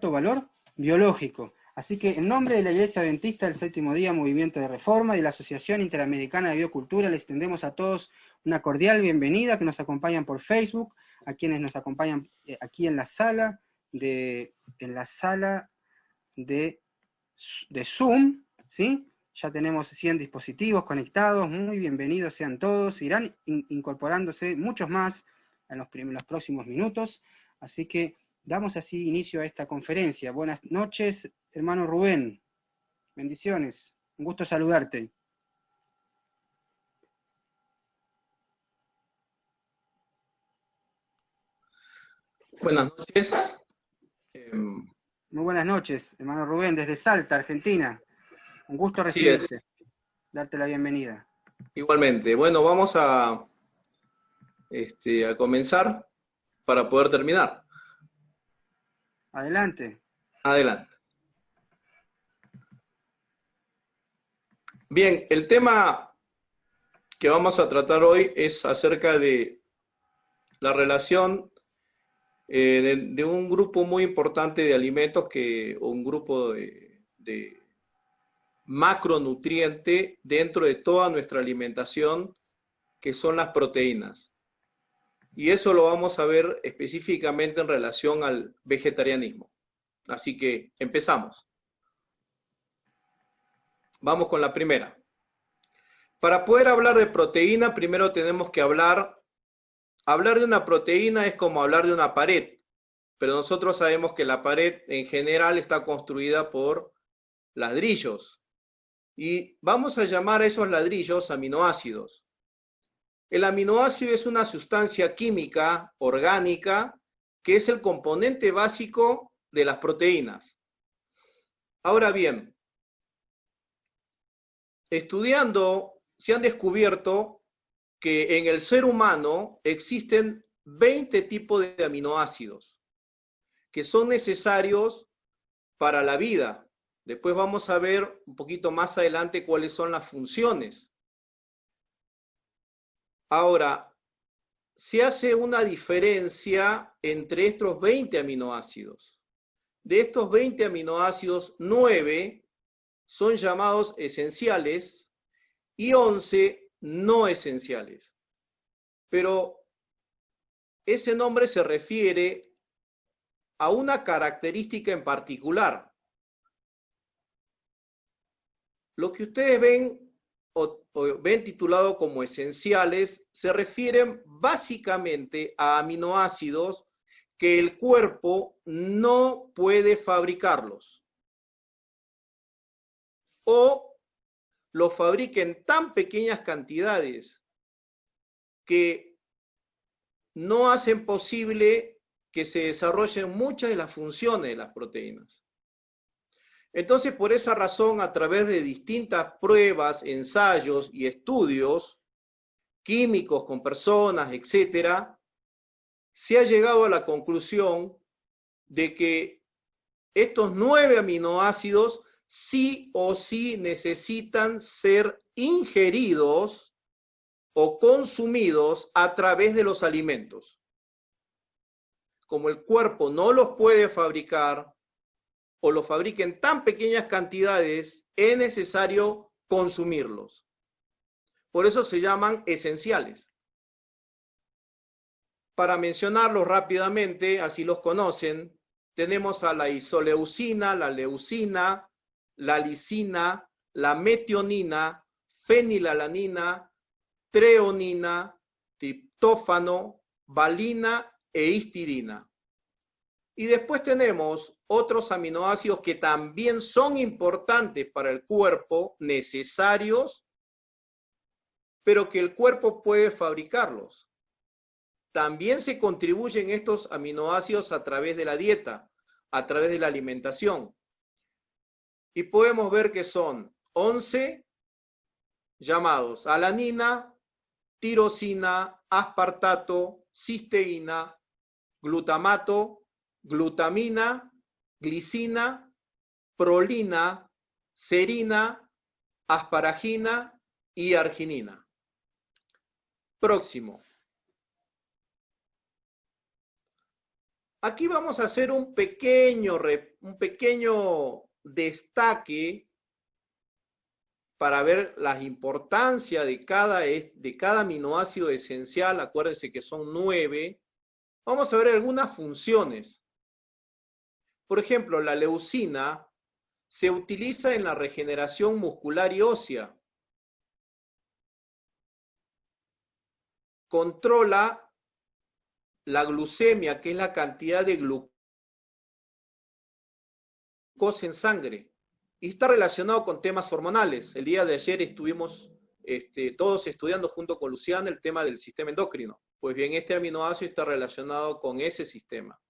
alto valor biológico. Así que en nombre de la Iglesia Adventista del Séptimo Día, Movimiento de Reforma y de la Asociación Interamericana de Biocultura, les extendemos a todos una cordial bienvenida, que nos acompañan por Facebook, a quienes nos acompañan aquí en la sala de Zoom, ¿sí? Ya tenemos 100 dispositivos conectados, muy bienvenidos sean todos, irán incorporándose muchos más en los próximos minutos, así que damos así inicio a esta conferencia. Buenas noches, hermano Rubén, bendiciones, un gusto saludarte. Buenas noches. Muy buenas noches, hermano Rubén, desde Salta, Argentina. Un gusto Así es. recibirte, darte la bienvenida. Igualmente. Bueno, vamos a comenzar para poder terminar. Adelante. Adelante. Bien, el tema que vamos a tratar hoy es acerca de la relación de un grupo muy importante de alimentos, un grupo de macronutriente dentro de toda nuestra alimentación, que son las proteínas. Y eso lo vamos a ver específicamente en relación al vegetarianismo. Así que empezamos. Vamos con la primera. Para poder hablar de proteína, primero tenemos que hablar de una proteína es como hablar de una pared, pero nosotros sabemos que la pared en general está construida por ladrillos. Y vamos a llamar a esos ladrillos aminoácidos. El aminoácido es una sustancia química, orgánica, que es el componente básico de las proteínas. Ahora bien, estudiando, se han descubierto que en el ser humano existen 20 tipos de aminoácidos que son necesarios para la vida. Después vamos a ver un poquito más adelante cuáles son las funciones. Ahora, se hace una diferencia entre estos 20 aminoácidos. De estos 20 aminoácidos, 9 son llamados esenciales y 11 no esenciales. Pero ese nombre se refiere a una característica en particular. Lo que ustedes ven o ven titulado como esenciales se refieren básicamente a aminoácidos que el cuerpo no puede fabricarlos o los fabrica en tan pequeñas cantidades que no hacen posible que se desarrollen muchas de las funciones de las proteínas. Entonces, por esa razón, a través de distintas pruebas, ensayos y estudios químicos con personas, etcétera, se ha llegado a la conclusión de que estos 9 aminoácidos sí o sí necesitan ser ingeridos o consumidos a través de los alimentos. Como el cuerpo no los puede fabricar o los fabrica en tan pequeñas cantidades, es necesario consumirlos. Por eso se llaman esenciales. Para mencionarlos rápidamente, así los conocen, tenemos a la isoleucina, la leucina, la lisina, la metionina, fenilalanina, treonina, triptófano, valina e histidina. Y después tenemos otros aminoácidos que también son importantes para el cuerpo, necesarios, pero que el cuerpo puede fabricarlos. También se contribuyen estos aminoácidos a través de la dieta, a través de la alimentación. Y podemos ver que son 11 llamados alanina, tirosina, aspartato, cisteína, glutamato, glutamina, glicina, prolina, serina, asparagina y arginina. Próximo. Aquí vamos a hacer un pequeño destaque para ver la importancia de cada aminoácido esencial. Acuérdense que son 9. Vamos a ver algunas funciones. Por ejemplo, la leucina se utiliza en la regeneración muscular y ósea. Controla la glucemia, que es la cantidad de glucosa en sangre. Y está relacionado con temas hormonales. El día de ayer estuvimos todos estudiando junto con Luciana el tema del sistema endocrino. Pues bien, este aminoácido está relacionado con ese sistema.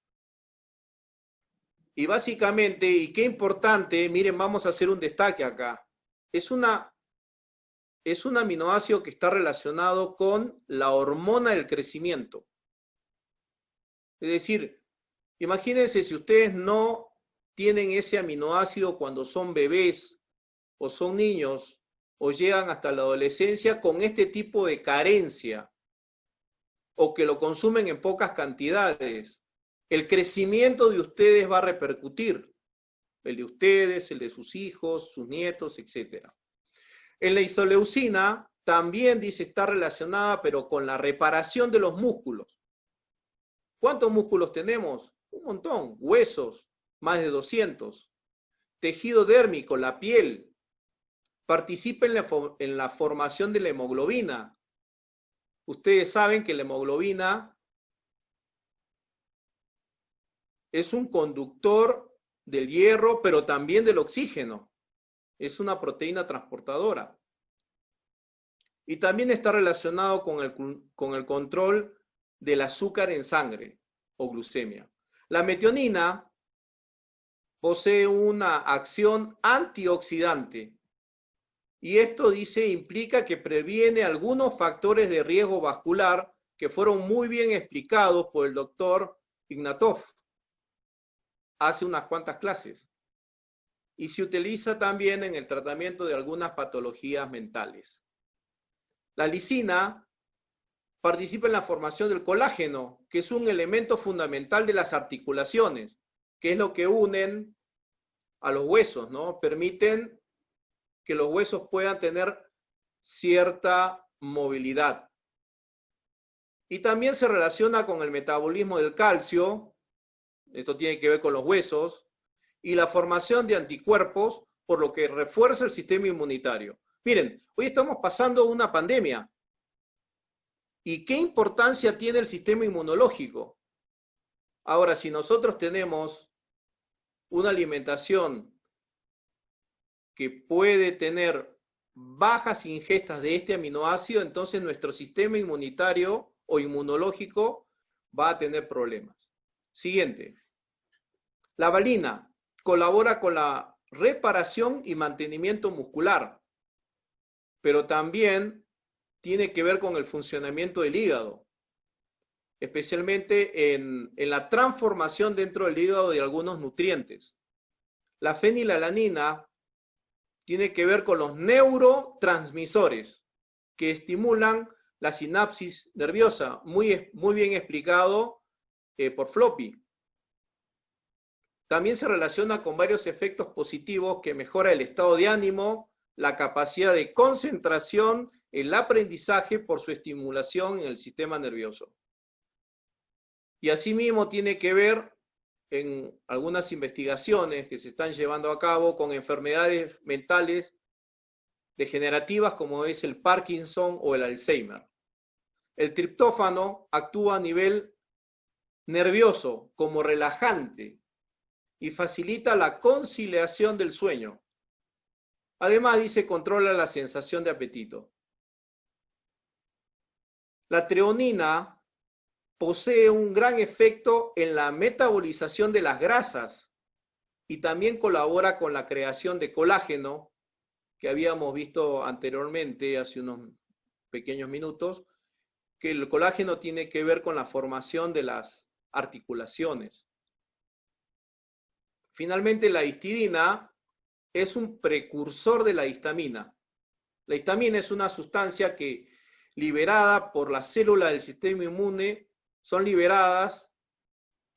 Y básicamente, y qué importante, miren, vamos a hacer un destaque acá. Es un aminoácido que está relacionado con la hormona del crecimiento. Es decir, imagínense si ustedes no tienen ese aminoácido cuando son bebés o son niños o llegan hasta la adolescencia con este tipo de carencia o que lo consumen en pocas cantidades, el crecimiento de ustedes va a repercutir, el de ustedes, el de sus hijos, sus nietos, etc. En la isoleucina también dice está relacionada, pero con la reparación de los músculos. ¿Cuántos músculos tenemos? Un montón. Huesos, más de 200. Tejido dérmico, la piel. Participa en la formación de la hemoglobina. Ustedes saben que la hemoglobina es un conductor del hierro, pero también del oxígeno. Es una proteína transportadora. Y también está relacionado con el control del azúcar en sangre o glucemia. La metionina posee una acción antioxidante y esto implica que previene algunos factores de riesgo vascular que fueron muy bien explicados por el doctor Ignatov hace unas cuantas clases y se utiliza también en el tratamiento de algunas patologías mentales. La lisina participa en la formación del colágeno, que es un elemento fundamental de las articulaciones, que es lo que unen a los huesos, ¿no? Permiten que los huesos puedan tener cierta movilidad. Y también se relaciona con el metabolismo del calcio, esto tiene que ver con los huesos, y la formación de anticuerpos, por lo que refuerza el sistema inmunitario. Miren, hoy estamos pasando una pandemia. ¿Y qué importancia tiene el sistema inmunológico? Ahora, si nosotros tenemos una alimentación que puede tener bajas ingestas de este aminoácido, entonces nuestro sistema inmunitario o inmunológico va a tener problemas. Siguiente. La valina colabora con la reparación y mantenimiento muscular, pero también tiene que ver con el funcionamiento del hígado, especialmente en la transformación dentro del hígado de algunos nutrientes. La fenilalanina tiene que ver con los neurotransmisores que estimulan la sinapsis nerviosa, muy bien explicado por Floppy. También se relaciona con varios efectos positivos que mejora el estado de ánimo, la capacidad de concentración, el aprendizaje por su estimulación en el sistema nervioso. Y asimismo tiene que ver en algunas investigaciones que se están llevando a cabo con enfermedades mentales degenerativas como es el Parkinson o el Alzheimer. El triptófano actúa a nivel nervioso como relajante y facilita la conciliación del sueño. Además, controla la sensación de apetito. La treonina posee un gran efecto en la metabolización de las grasas y también colabora con la creación de colágeno, que habíamos visto anteriormente, hace unos pequeños minutos, que el colágeno tiene que ver con la formación de las articulaciones. Finalmente, la histidina es un precursor de la histamina. La histamina es una sustancia que, liberada por las células del sistema inmune, son liberadas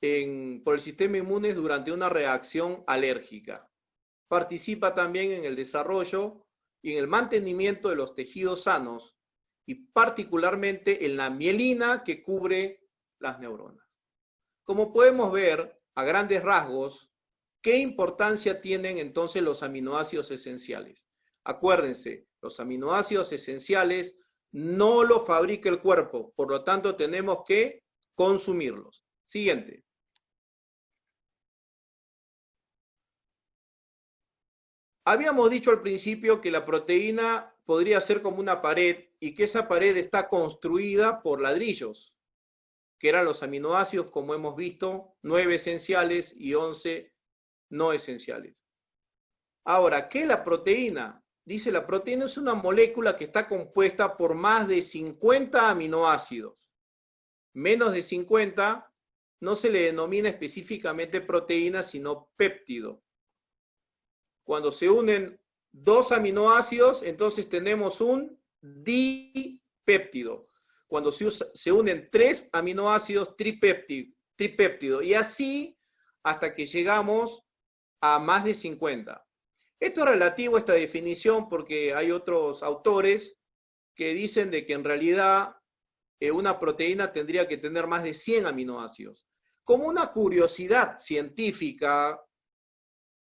por el sistema inmune durante una reacción alérgica. Participa también en el desarrollo y en el mantenimiento de los tejidos sanos y particularmente en la mielina que cubre las neuronas. Como podemos ver a grandes rasgos, ¿qué importancia tienen entonces los aminoácidos esenciales? Acuérdense, los aminoácidos esenciales no los fabrica el cuerpo, por lo tanto tenemos que consumirlos. Siguiente. Habíamos dicho al principio que la proteína podría ser como una pared y que esa pared está construida por ladrillos, que eran los aminoácidos, como hemos visto, 9 esenciales y 11 no esenciales. Ahora, ¿qué es la proteína? Dice, la proteína es una molécula que está compuesta por más de 50 aminoácidos. Menos de 50 no se le denomina específicamente proteína, sino péptido. Cuando se unen 2 aminoácidos, entonces tenemos un dipéptido. Cuando se unen 3 aminoácidos, tripéptido. Y así hasta que llegamos a más de 50. Esto es relativo a esta definición porque hay otros autores que dicen de que en realidad una proteína tendría que tener más de 100 aminoácidos. Como una curiosidad científica,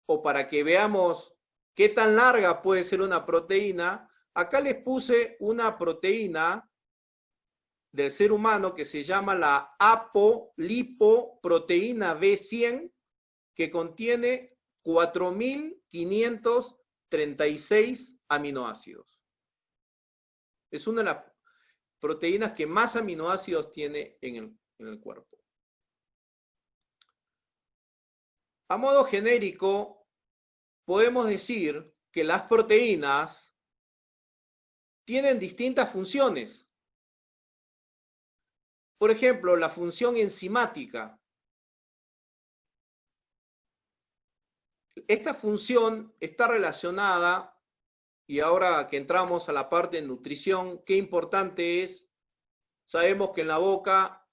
o para que veamos qué tan larga puede ser una proteína, acá les puse una proteína del ser humano que se llama la apolipoproteína B100, que contiene 4.536 aminoácidos. Es una de las proteínas que más aminoácidos tiene en el cuerpo. A modo genérico, podemos decir que las proteínas tienen distintas funciones. Por ejemplo, la función enzimática. Esta función está relacionada, y ahora que entramos a la parte de nutrición, qué importante es. Sabemos que en la boca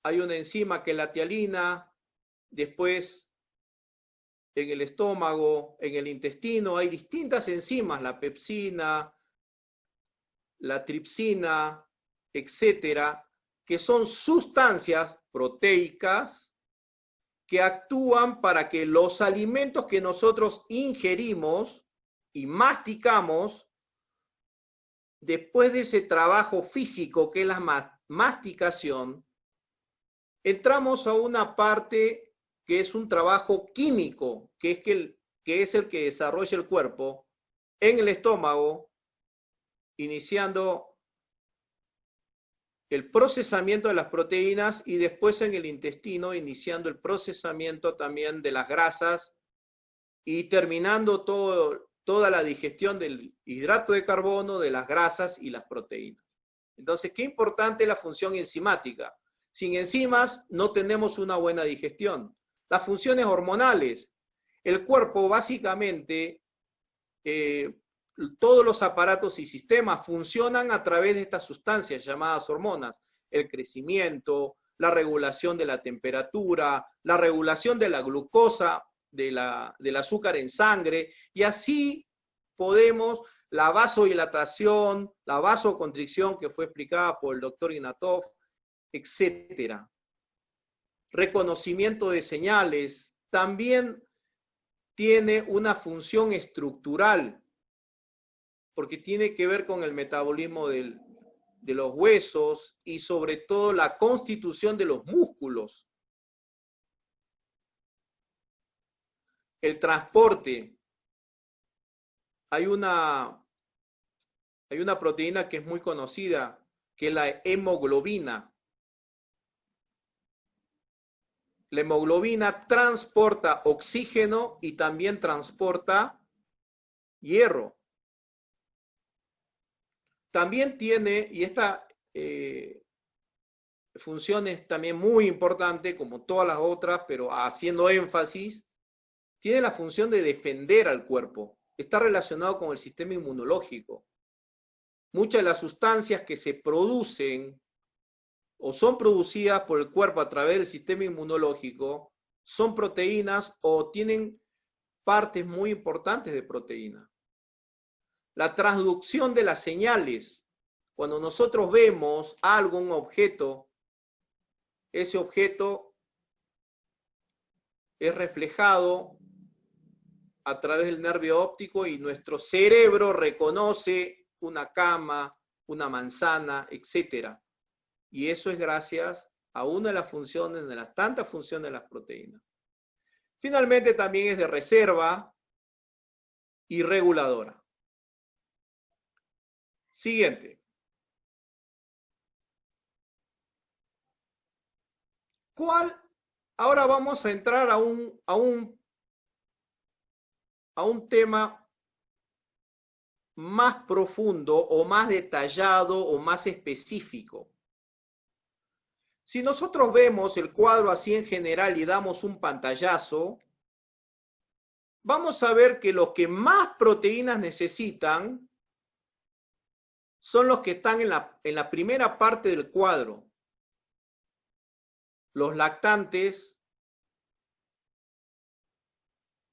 hay una enzima que es la tialina. Después, en el estómago, en el intestino, hay distintas enzimas, la pepsina, la tripsina, etcétera, que son sustancias proteicas que actúan para que los alimentos que nosotros ingerimos y masticamos, después de ese trabajo físico que es la masticación, entramos a una parte que es un trabajo químico, que es el que desarrolla el cuerpo en el estómago, iniciando el procesamiento de las proteínas y después en el intestino, iniciando el procesamiento también de las grasas y terminando toda la digestión del hidrato de carbono, de las grasas y las proteínas. Entonces, qué importante es la función enzimática. Sin enzimas no tenemos una buena digestión. Las funciones hormonales. El cuerpo básicamente, todos los aparatos y sistemas funcionan a través de estas sustancias llamadas hormonas. El crecimiento, la regulación de la temperatura, la regulación de la glucosa, del azúcar en sangre, y así podemos, la vasodilatación, la vasoconstricción que fue explicada por el doctor Ignatov, etcétera. Reconocimiento de señales, también tiene una función estructural, porque tiene que ver con el metabolismo de los huesos y sobre todo la constitución de los músculos. El transporte. Hay una proteína que es muy conocida, que es la hemoglobina. La hemoglobina transporta oxígeno y también transporta hierro. También tiene, y esta función es también muy importante, como todas las otras, pero haciendo énfasis, tiene la función de defender al cuerpo. Está relacionado con el sistema inmunológico. Muchas de las sustancias que se producen o son producidas por el cuerpo a través del sistema inmunológico, son proteínas o tienen partes muy importantes de proteína. La transducción de las señales. Cuando nosotros vemos algo, un objeto, ese objeto es reflejado a través del nervio óptico y nuestro cerebro reconoce una cama, una manzana, etc. Y eso es gracias a una de las funciones, de las tantas funciones de las proteínas. Finalmente también es de reserva y reguladora. Siguiente. Ahora vamos a entrar a un tema más profundo o más detallado o más específico. Si nosotros vemos el cuadro así en general y damos un pantallazo, vamos a ver que los que más proteínas necesitan son los que están en la primera parte del cuadro. Los lactantes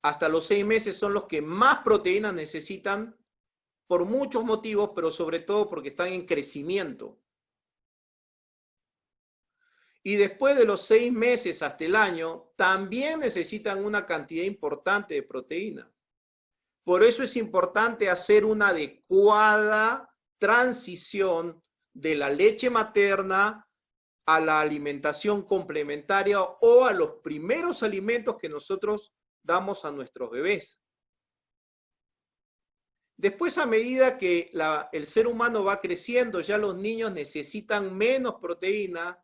hasta los 6 meses son los que más proteínas necesitan por muchos motivos, pero sobre todo porque están en crecimiento. Y después de los 6 meses hasta el año, también necesitan una cantidad importante de proteínas. Por eso es importante hacer una adecuada transición de la leche materna a la alimentación complementaria o a los primeros alimentos que nosotros damos a nuestros bebés. Después, a medida que el ser humano va creciendo, ya los niños necesitan menos proteína,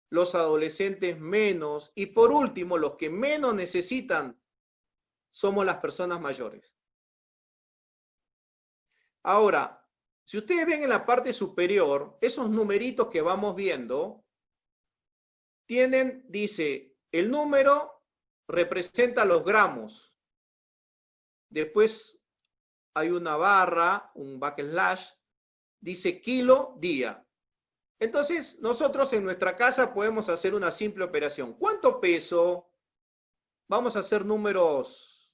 los adolescentes menos, y por último, los que menos necesitan somos las personas mayores. Ahora, si ustedes ven en la parte superior, esos numeritos que vamos viendo, dice, el número representa los gramos. Después hay una barra, un backslash, dice kilo, día. Entonces, nosotros en nuestra casa podemos hacer una simple operación. ¿Cuánto peso? Vamos a hacer números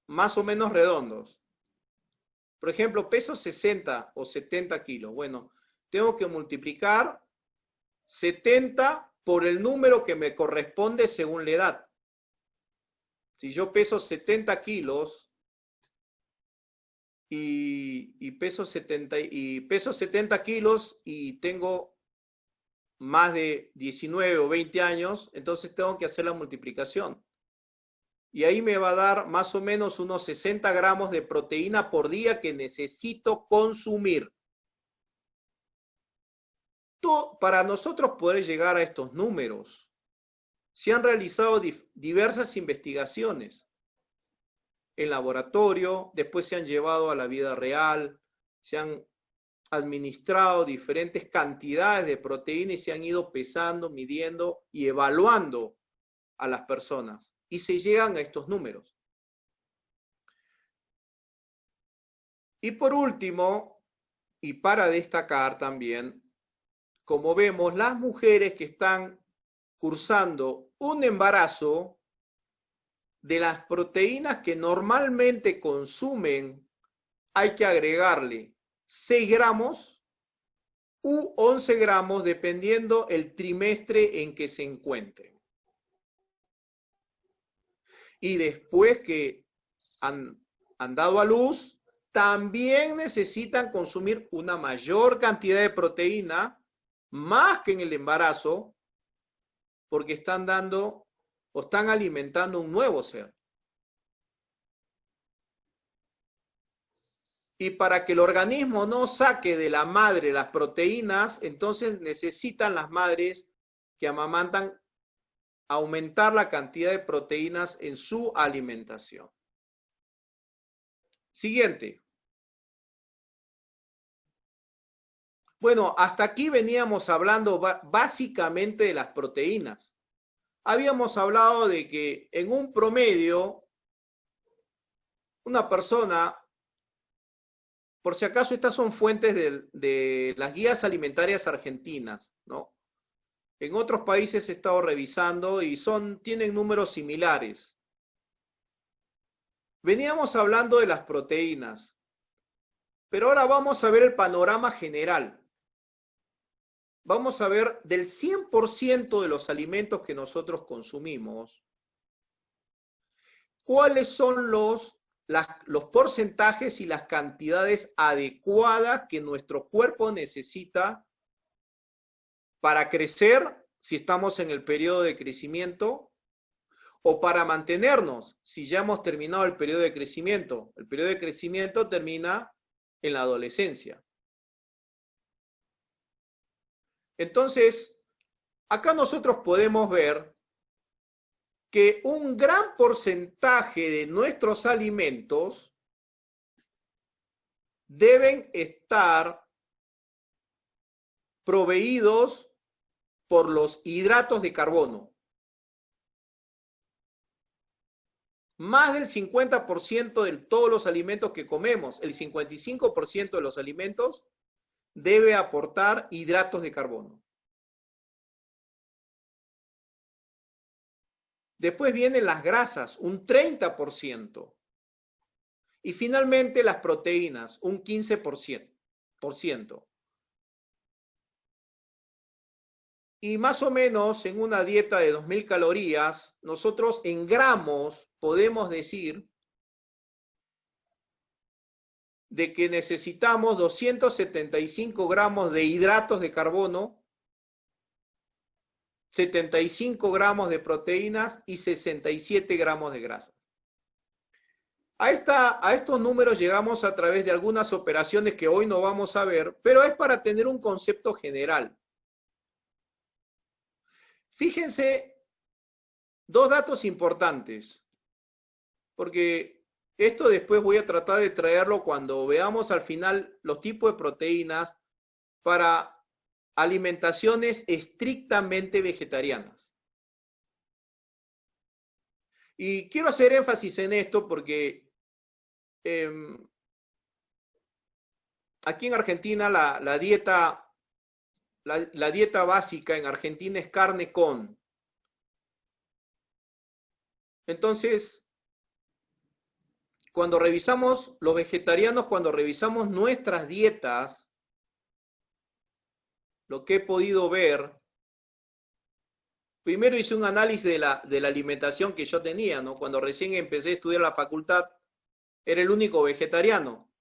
más o menos redondos. Por ejemplo, peso 60 o 70 kilos. Bueno, tengo que multiplicar 70 por el número que me corresponde según la edad. Si yo peso 70 kilos y peso 70 kilos y tengo más de 19 o 20 años, entonces tengo que hacer la multiplicación. Y ahí me va a dar más o menos unos 60 gramos de proteína por día que necesito consumir. Para nosotros poder llegar a estos números, se han realizado diversas investigaciones en laboratorio, después se han llevado a la vida real, se han administrado diferentes cantidades de proteína y se han ido pesando, midiendo y evaluando a las personas. Y se llegan a estos números. Y por último, y para destacar también, como vemos, las mujeres que están cursando un embarazo, de las proteínas que normalmente consumen, hay que agregarle 6 gramos u 11 gramos, dependiendo el trimestre en que se encuentren. Y después que han dado a luz, también necesitan consumir una mayor cantidad de proteína, más que en el embarazo, porque están dando o están alimentando un nuevo ser. Y para que el organismo no saque de la madre las proteínas, entonces necesitan las madres que amamantan aumentar la cantidad de proteínas en su alimentación. Siguiente. Bueno, hasta aquí veníamos hablando básicamente de las proteínas. Habíamos hablado de que en un promedio, una persona por si acaso estas son fuentes de las guías alimentarias argentinas, ¿no? En otros países he estado revisando y tienen números similares. Veníamos hablando de las proteínas, pero ahora vamos a ver el panorama general. Vamos a ver del 100% de los alimentos que nosotros consumimos, cuáles son los porcentajes y las cantidades adecuadas que nuestro cuerpo necesita para crecer, si estamos en el periodo de crecimiento, o para mantenernos, si ya hemos terminado el periodo de crecimiento. El periodo de crecimiento termina en la adolescencia. Entonces, acá nosotros podemos ver que un gran porcentaje de nuestros alimentos deben estar proveídos por los hidratos de carbono. Más del 50% de todos los alimentos que comemos, el 55% de los alimentos, debe aportar hidratos de carbono. Después vienen las grasas, un 30%. Y finalmente las proteínas, un 15%. Y más o menos en una dieta de 2000 calorías, nosotros en gramos podemos decir de que necesitamos 275 gramos de hidratos de carbono, 75 gramos de proteínas y 67 gramos de grasas. A estos números llegamos a través de algunas operaciones que hoy no vamos a ver, pero es para tener un concepto general. Fíjense, dos datos importantes, porque esto después voy a tratar de traerlo cuando veamos al final los tipos de proteínas para alimentaciones estrictamente vegetarianas. Y quiero hacer énfasis en esto porque aquí en Argentina la dieta básica en Argentina es carne con. Entonces, cuando revisamos los vegetarianos, cuando revisamos nuestras dietas, lo que he podido ver, primero hice un análisis de la alimentación que yo tenía, ¿no? Cuando recién empecé a estudiar la facultad, era el único vegetariano.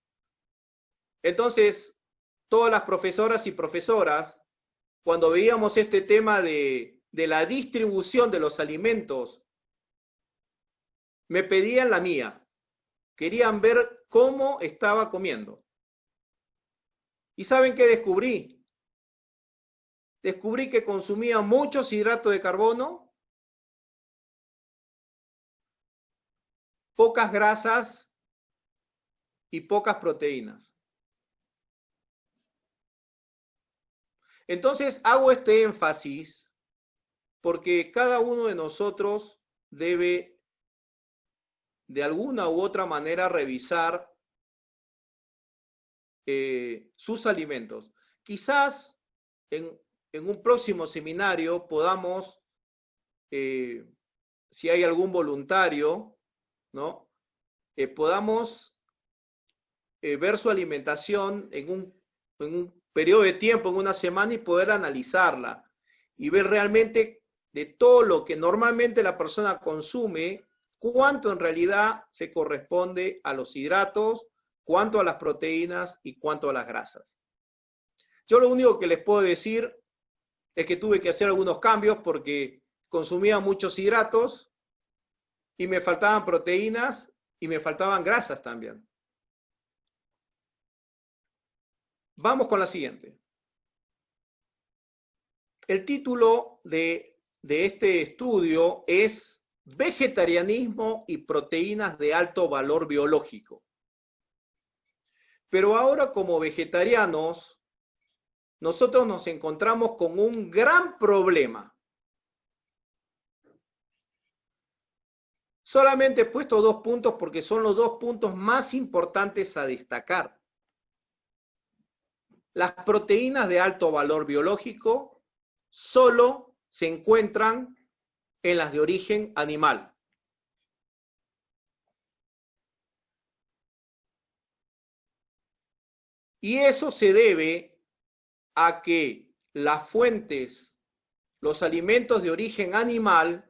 Entonces, todas las profesoras y profesoras, cuando veíamos este tema de la distribución de los alimentos, me pedían la mía. Querían ver cómo estaba comiendo. ¿Y saben qué descubrí? Descubrí que consumía muchos hidratos de carbono, pocas grasas y pocas proteínas. Entonces hago este énfasis porque cada uno de nosotros debe de alguna u otra manera revisar sus alimentos. Quizás en un próximo seminario podamos, si hay algún voluntario, ¿no? Podamos ver su alimentación en un periodo de tiempo, en una semana, y poder analizarla y ver realmente de todo lo que normalmente la persona consume, cuánto en realidad se corresponde a los hidratos, cuánto a las proteínas y cuánto a las grasas. Yo lo único que les puedo decir es que tuve que hacer algunos cambios porque consumía muchos hidratos y me faltaban proteínas y me faltaban grasas también. Vamos con la siguiente. El título de este estudio es Vegetarianismo y proteínas de alto valor biológico. Pero ahora, como vegetarianos, nosotros nos encontramos con un gran problema. Solamente he puesto 2 puntos porque son los 2 puntos más importantes a destacar. las proteínas de alto valor biológico solo se encuentran en las de origen animal. Y eso se debe a que las fuentes, los alimentos de origen animal,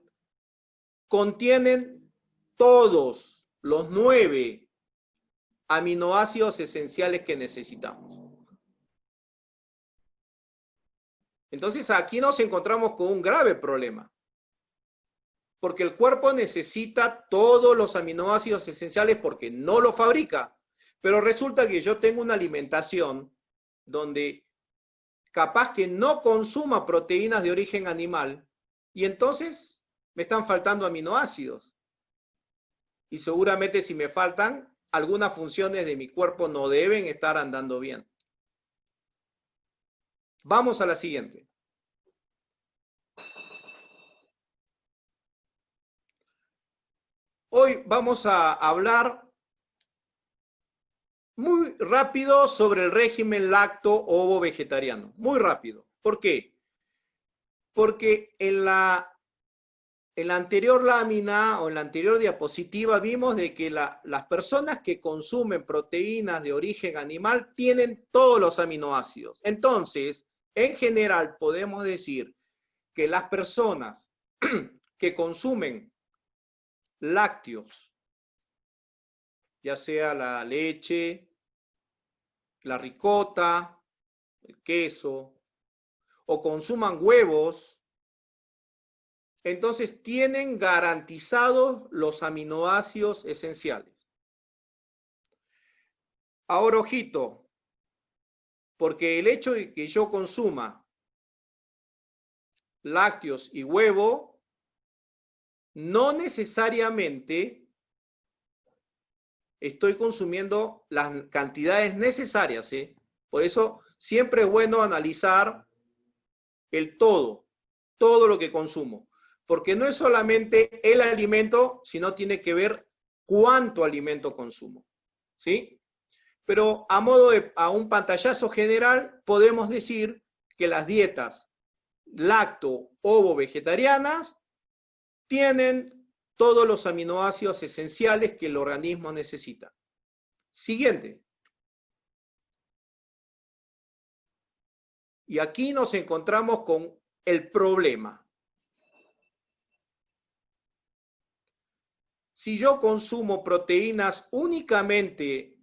contienen todos los 9 aminoácidos esenciales que necesitamos. Entonces aquí nos encontramos con un grave problema, porque el cuerpo necesita todos los aminoácidos esenciales porque no los fabrica, pero resulta que yo tengo una alimentación donde capaz que no consuma proteínas de origen animal y entonces me están faltando aminoácidos. Y seguramente si me faltan, algunas funciones de mi cuerpo no deben estar andando bien. Vamos a la siguiente. Hoy vamos a hablar muy rápido sobre el régimen lacto-ovo-vegetariano. Muy rápido. ¿Por qué? Porque en la anterior lámina o en la anterior diapositiva vimos de que las personas que consumen proteínas de origen animal tienen todos los aminoácidos. Entonces, en general podemos decir que las personas que consumen lácteos, ya sea la leche, la ricota, el queso, o consuman huevos, entonces tienen garantizados los aminoácidos esenciales. Ahora, ojito, porque el hecho de que yo consuma lácteos y huevo no necesariamente estoy consumiendo las cantidades necesarias, ¿eh? Por eso siempre es bueno analizar el todo lo que consumo, porque no es solamente el alimento, sino tiene que ver cuánto alimento consumo, ¿sí? Pero a un pantallazo general podemos decir que las dietas lacto-ovo-vegetarianas tienen todos los aminoácidos esenciales que el organismo necesita. Siguiente. Y aquí nos encontramos con el problema. Si yo consumo proteínas únicamente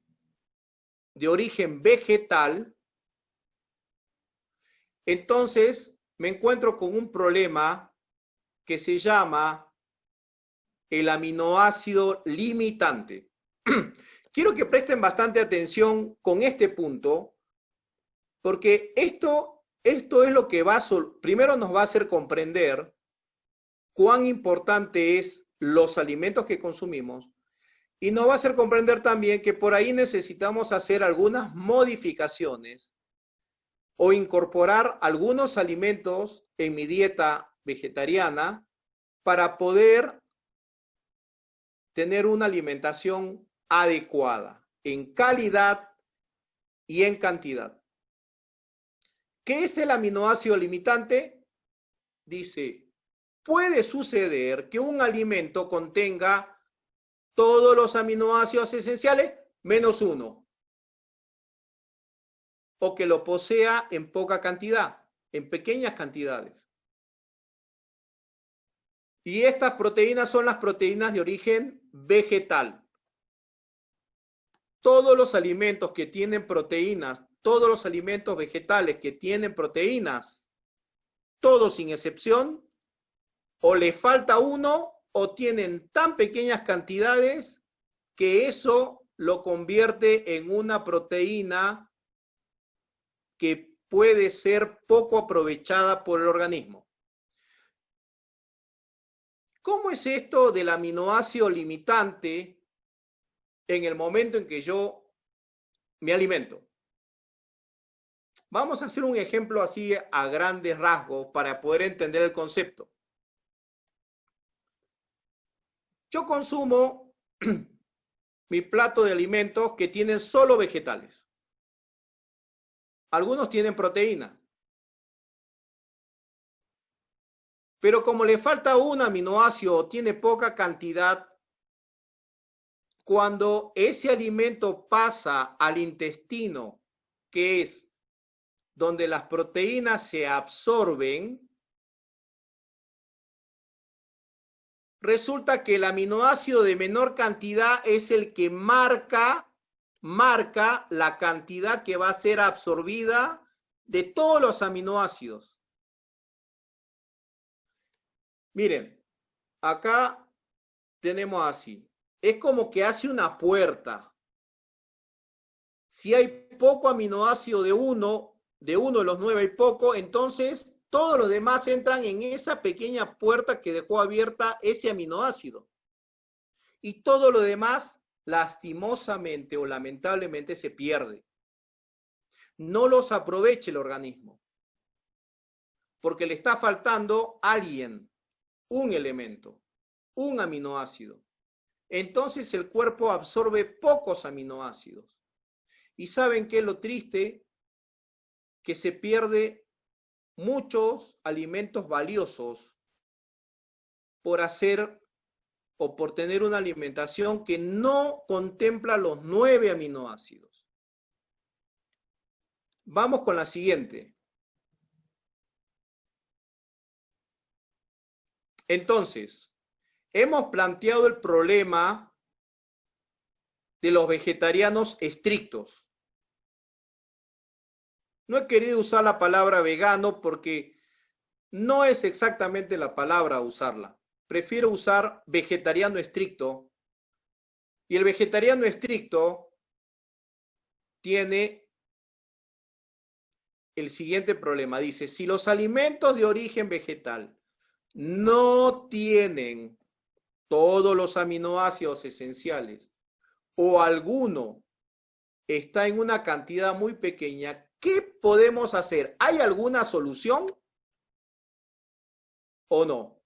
de origen vegetal, entonces me encuentro con un problema que se llama el aminoácido limitante. Quiero que presten bastante atención con este punto, porque esto es lo que primero nos va a hacer comprender cuán importante es los alimentos que consumimos, y nos va a hacer comprender también que por ahí necesitamos hacer algunas modificaciones o incorporar algunos alimentos en mi dieta vegetariana para poder tener una alimentación adecuada en calidad y en cantidad. ¿Qué es el aminoácido limitante? Dice, puede suceder que un alimento contenga todos los aminoácidos esenciales menos uno, o que lo posea en poca cantidad, en pequeñas cantidades. Y estas proteínas son las proteínas de origen vegetal. Todos los alimentos que tienen proteínas, todos los alimentos vegetales que tienen proteínas, todos sin excepción, o le falta uno o tienen tan pequeñas cantidades que eso lo convierte en una proteína que puede ser poco aprovechada por el organismo. ¿Cómo es esto del aminoácido limitante en el momento en que yo me alimento? Vamos a hacer un ejemplo así a grandes rasgos para poder entender el concepto. Yo consumo mi plato de alimentos que tienen solo vegetales. algunos tienen proteína. Pero como le falta un aminoácido o tiene poca cantidad, cuando ese alimento pasa al intestino, que es donde las proteínas se absorben, resulta que el aminoácido de menor cantidad es el que marca la cantidad que va a ser absorbida de todos los aminoácidos. Miren, acá tenemos así. Es como que hace una puerta. Si hay poco aminoácido de uno de los 9 hay poco, entonces todos los demás entran en esa pequeña puerta que dejó abierta ese aminoácido. Y todo lo demás, lastimosamente o lamentablemente, se pierde. No los aprovecha el organismo, porque le está faltando alguien, un elemento, un aminoácido. Entonces el cuerpo absorbe pocos aminoácidos. ¿Y saben qué es lo triste? Que se pierde muchos alimentos valiosos por hacer o por tener una alimentación que no contempla los 9 aminoácidos. Vamos con la siguiente. Entonces, hemos planteado el problema de los vegetarianos estrictos. No he querido usar la palabra vegano porque no es exactamente la palabra a usarla. Prefiero usar vegetariano estricto. Y el vegetariano estricto tiene el siguiente problema. Dice, si los alimentos de origen vegetal no tienen todos los aminoácidos esenciales o alguno está en una cantidad muy pequeña, ¿qué podemos hacer? ¿Hay alguna solución o no?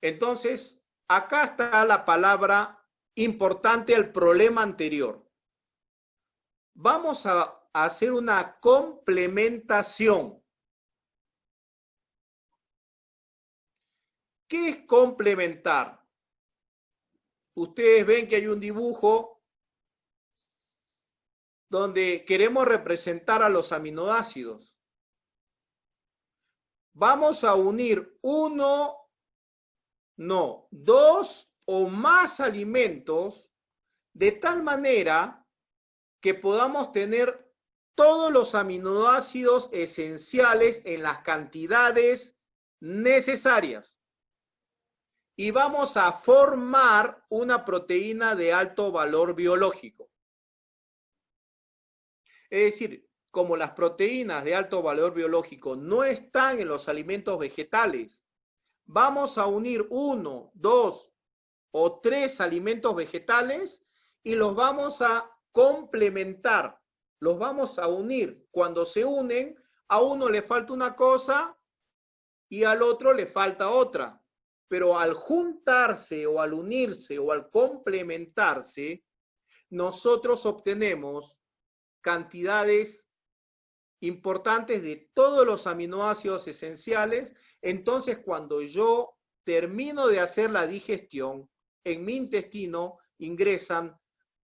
Entonces, acá está la palabra importante al problema anterior. Vamos a hacer una complementación. ¿Qué es complementar? Ustedes ven que hay un dibujo donde queremos representar a los aminoácidos. Vamos a unir dos o más alimentos de tal manera que podamos tener todos los aminoácidos esenciales en las cantidades necesarias. Y vamos a formar una proteína de alto valor biológico. Es decir, como las proteínas de alto valor biológico no están en los alimentos vegetales, vamos a unir 1, 2 o 3 alimentos vegetales y los vamos a complementar, los vamos a unir. Cuando se unen, a uno le falta una cosa y al otro le falta otra. Pero al juntarse o al unirse o al complementarse, nosotros obtenemos cantidades importantes de todos los aminoácidos esenciales. Entonces, cuando yo termino de hacer la digestión, en mi intestino ingresan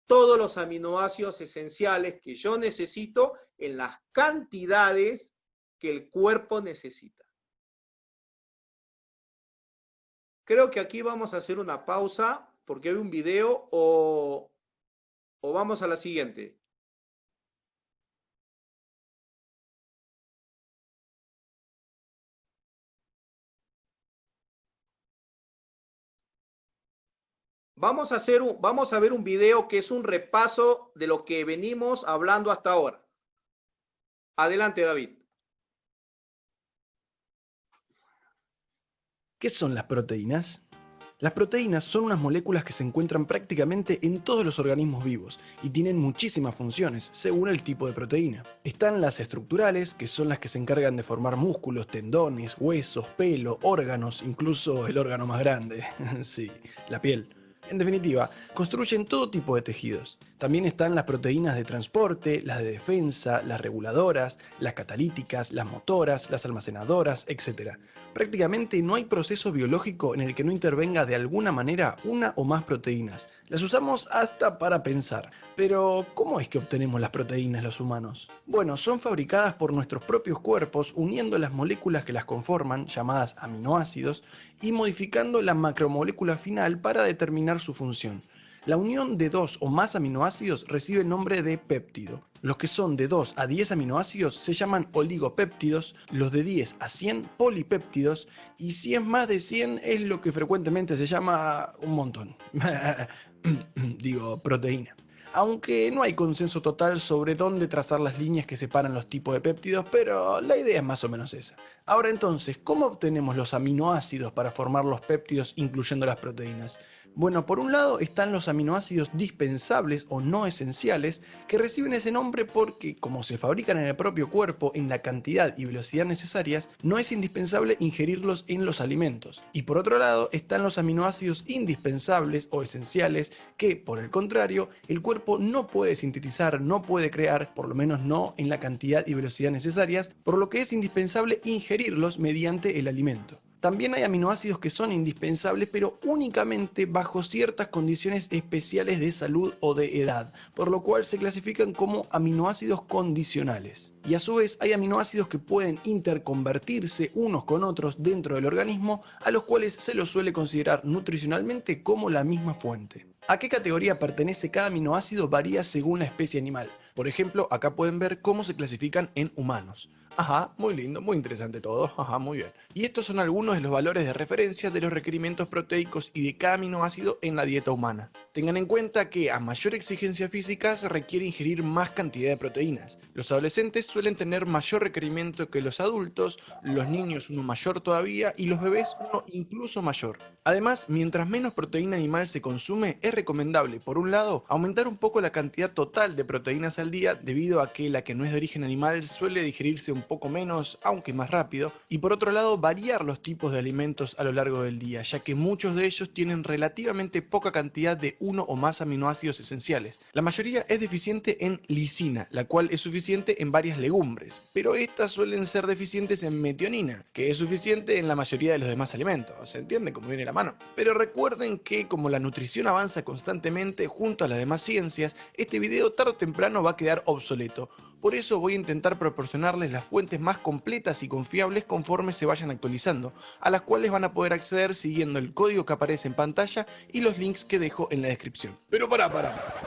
todos los aminoácidos esenciales que yo necesito en las cantidades que el cuerpo necesita. Creo que aquí vamos a hacer una pausa porque hay un video o vamos a la siguiente. Vamos a ver un video que es un repaso de lo que venimos hablando hasta ahora. Adelante, David. ¿Qué son las proteínas? Las proteínas son unas moléculas que se encuentran prácticamente en todos los organismos vivos y tienen muchísimas funciones según el tipo de proteína. Están las estructurales, que son las que se encargan de formar músculos, tendones, huesos, pelo, órganos, incluso el órgano más grande, sí, la piel. En definitiva, construyen todo tipo de tejidos. También están las proteínas de transporte, las de defensa, las reguladoras, las catalíticas, las motoras, las almacenadoras, etc. Prácticamente no hay proceso biológico en el que no intervenga de alguna manera una o más proteínas. Las usamos hasta para pensar. Pero, ¿cómo es que obtenemos las proteínas los humanos? Bueno, son fabricadas por nuestros propios cuerpos uniendo las moléculas que las conforman, llamadas aminoácidos, y modificando la macromolécula final para determinar su función. La unión de 2 o más aminoácidos recibe el nombre de péptido. Los que son de 2 a 10 aminoácidos se llaman oligopéptidos, los de 10 a 100 polipéptidos, y si es más de 100 es lo que frecuentemente se llama un montón. Digo, proteína. Aunque no hay consenso total sobre dónde trazar las líneas que separan los tipos de péptidos, pero la idea es más o menos esa. Ahora entonces, ¿cómo obtenemos los aminoácidos para formar los péptidos incluyendo las proteínas? Bueno, por un lado están los aminoácidos dispensables o no esenciales, que reciben ese nombre porque, como se fabrican en el propio cuerpo en la cantidad y velocidad necesarias, no es indispensable ingerirlos en los alimentos. Y por otro lado están los aminoácidos indispensables o esenciales, que, por el contrario, el cuerpo no puede sintetizar, no puede crear, por lo menos no en la cantidad y velocidad necesarias, por lo que es indispensable ingerirlos mediante el alimento. También hay aminoácidos que son indispensables, pero únicamente bajo ciertas condiciones especiales de salud o de edad, por lo cual se clasifican como aminoácidos condicionales. Y a su vez hay aminoácidos que pueden interconvertirse unos con otros dentro del organismo, a los cuales se los suele considerar nutricionalmente como la misma fuente. ¿A qué categoría pertenece cada aminoácido? Varía según la especie animal. Por ejemplo, acá pueden ver cómo se clasifican en humanos. Ajá, muy lindo, muy interesante todo, ajá, muy bien. Y estos son algunos de los valores de referencia de los requerimientos proteicos y de cada aminoácido en la dieta humana. Tengan en cuenta que a mayor exigencia física se requiere ingerir más cantidad de proteínas. Los adolescentes suelen tener mayor requerimiento que los adultos, los niños uno mayor todavía y los bebés uno incluso mayor. Además, mientras menos proteína animal se consume, es recomendable, por un lado, aumentar un poco la cantidad total de proteínas al día, debido a que la que no es de origen animal suele digerirse un poco menos, aunque más rápido, y por otro lado, variar los tipos de alimentos a lo largo del día, ya que muchos de ellos tienen relativamente poca cantidad de uno o más aminoácidos esenciales. La mayoría es deficiente en lisina, la cual es suficiente en varias legumbres, pero estas suelen ser deficientes en metionina, que es suficiente en la mayoría de los demás alimentos. ¿Se entiende cómo viene la mano? Pero recuerden que como la nutrición avanza constantemente junto a las demás ciencias, este video tarde o temprano va a quedar obsoleto. Por eso voy a intentar proporcionarles las fuentes más completas y confiables conforme se vayan actualizando, a las cuales van a poder acceder siguiendo el código que aparece en pantalla y los links que dejo en la descripción. Pero pará.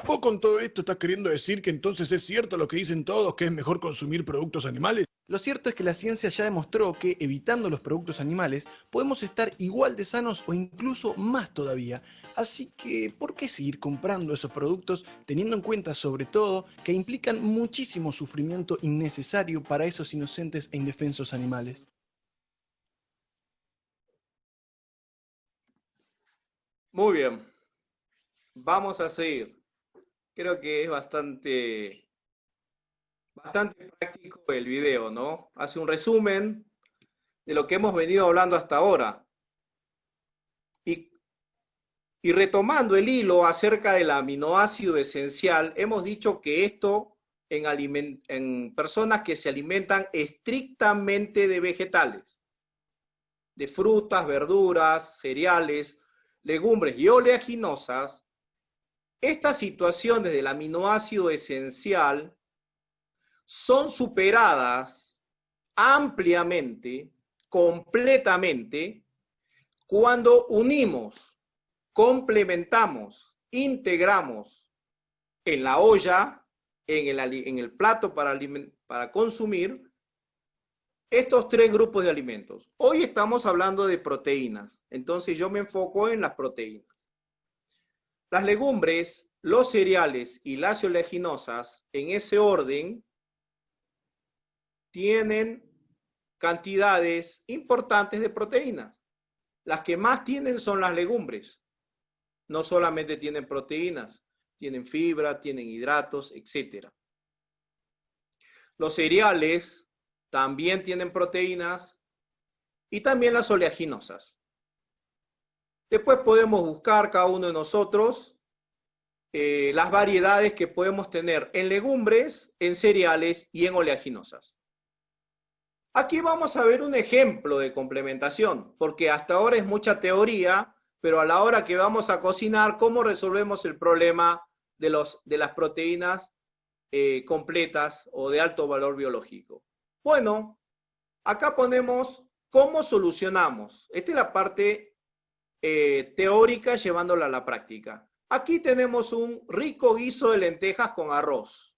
¿Vos con todo esto estás queriendo decir que entonces es cierto lo que dicen todos, que es mejor consumir productos animales? Lo cierto es que la ciencia ya demostró que, evitando los productos animales, podemos estar igual de sanos o incluso más todavía. Así que, ¿por qué seguir comprando esos productos teniendo en cuenta sobre todo que implican muchísimo sufrimiento innecesario para esos inocentes e indefensos animales? Muy bien, vamos a seguir. Creo que es bastante práctico el video, ¿no? Hace un resumen de lo que hemos venido hablando hasta ahora. Y retomando el hilo acerca del aminoácido esencial, hemos dicho que esto en personas que se alimentan estrictamente de vegetales, de frutas, verduras, cereales, legumbres y oleaginosas, estas situaciones del aminoácido esencial son superadas ampliamente, completamente, cuando unimos, complementamos, integramos en la olla, en el plato para consumir, estos tres grupos de alimentos. Hoy estamos hablando de proteínas, entonces yo me enfoco en las proteínas. Las legumbres, los cereales y las oleaginosas, en ese orden, tienen cantidades importantes de proteínas. Las que más tienen son las legumbres. No solamente tienen proteínas, tienen fibra, tienen hidratos, etc. Los cereales también tienen proteínas y también las oleaginosas. Después podemos buscar cada uno de nosotros las variedades que podemos tener en legumbres, en cereales y en oleaginosas. Aquí vamos a ver un ejemplo de complementación, porque hasta ahora es mucha teoría, pero a la hora que vamos a cocinar, ¿cómo resolvemos el problema de las proteínas completas o de alto valor biológico? Bueno, acá ponemos cómo solucionamos. Esta es la parte teórica llevándola a la práctica. Aquí tenemos un rico guiso de lentejas con arroz.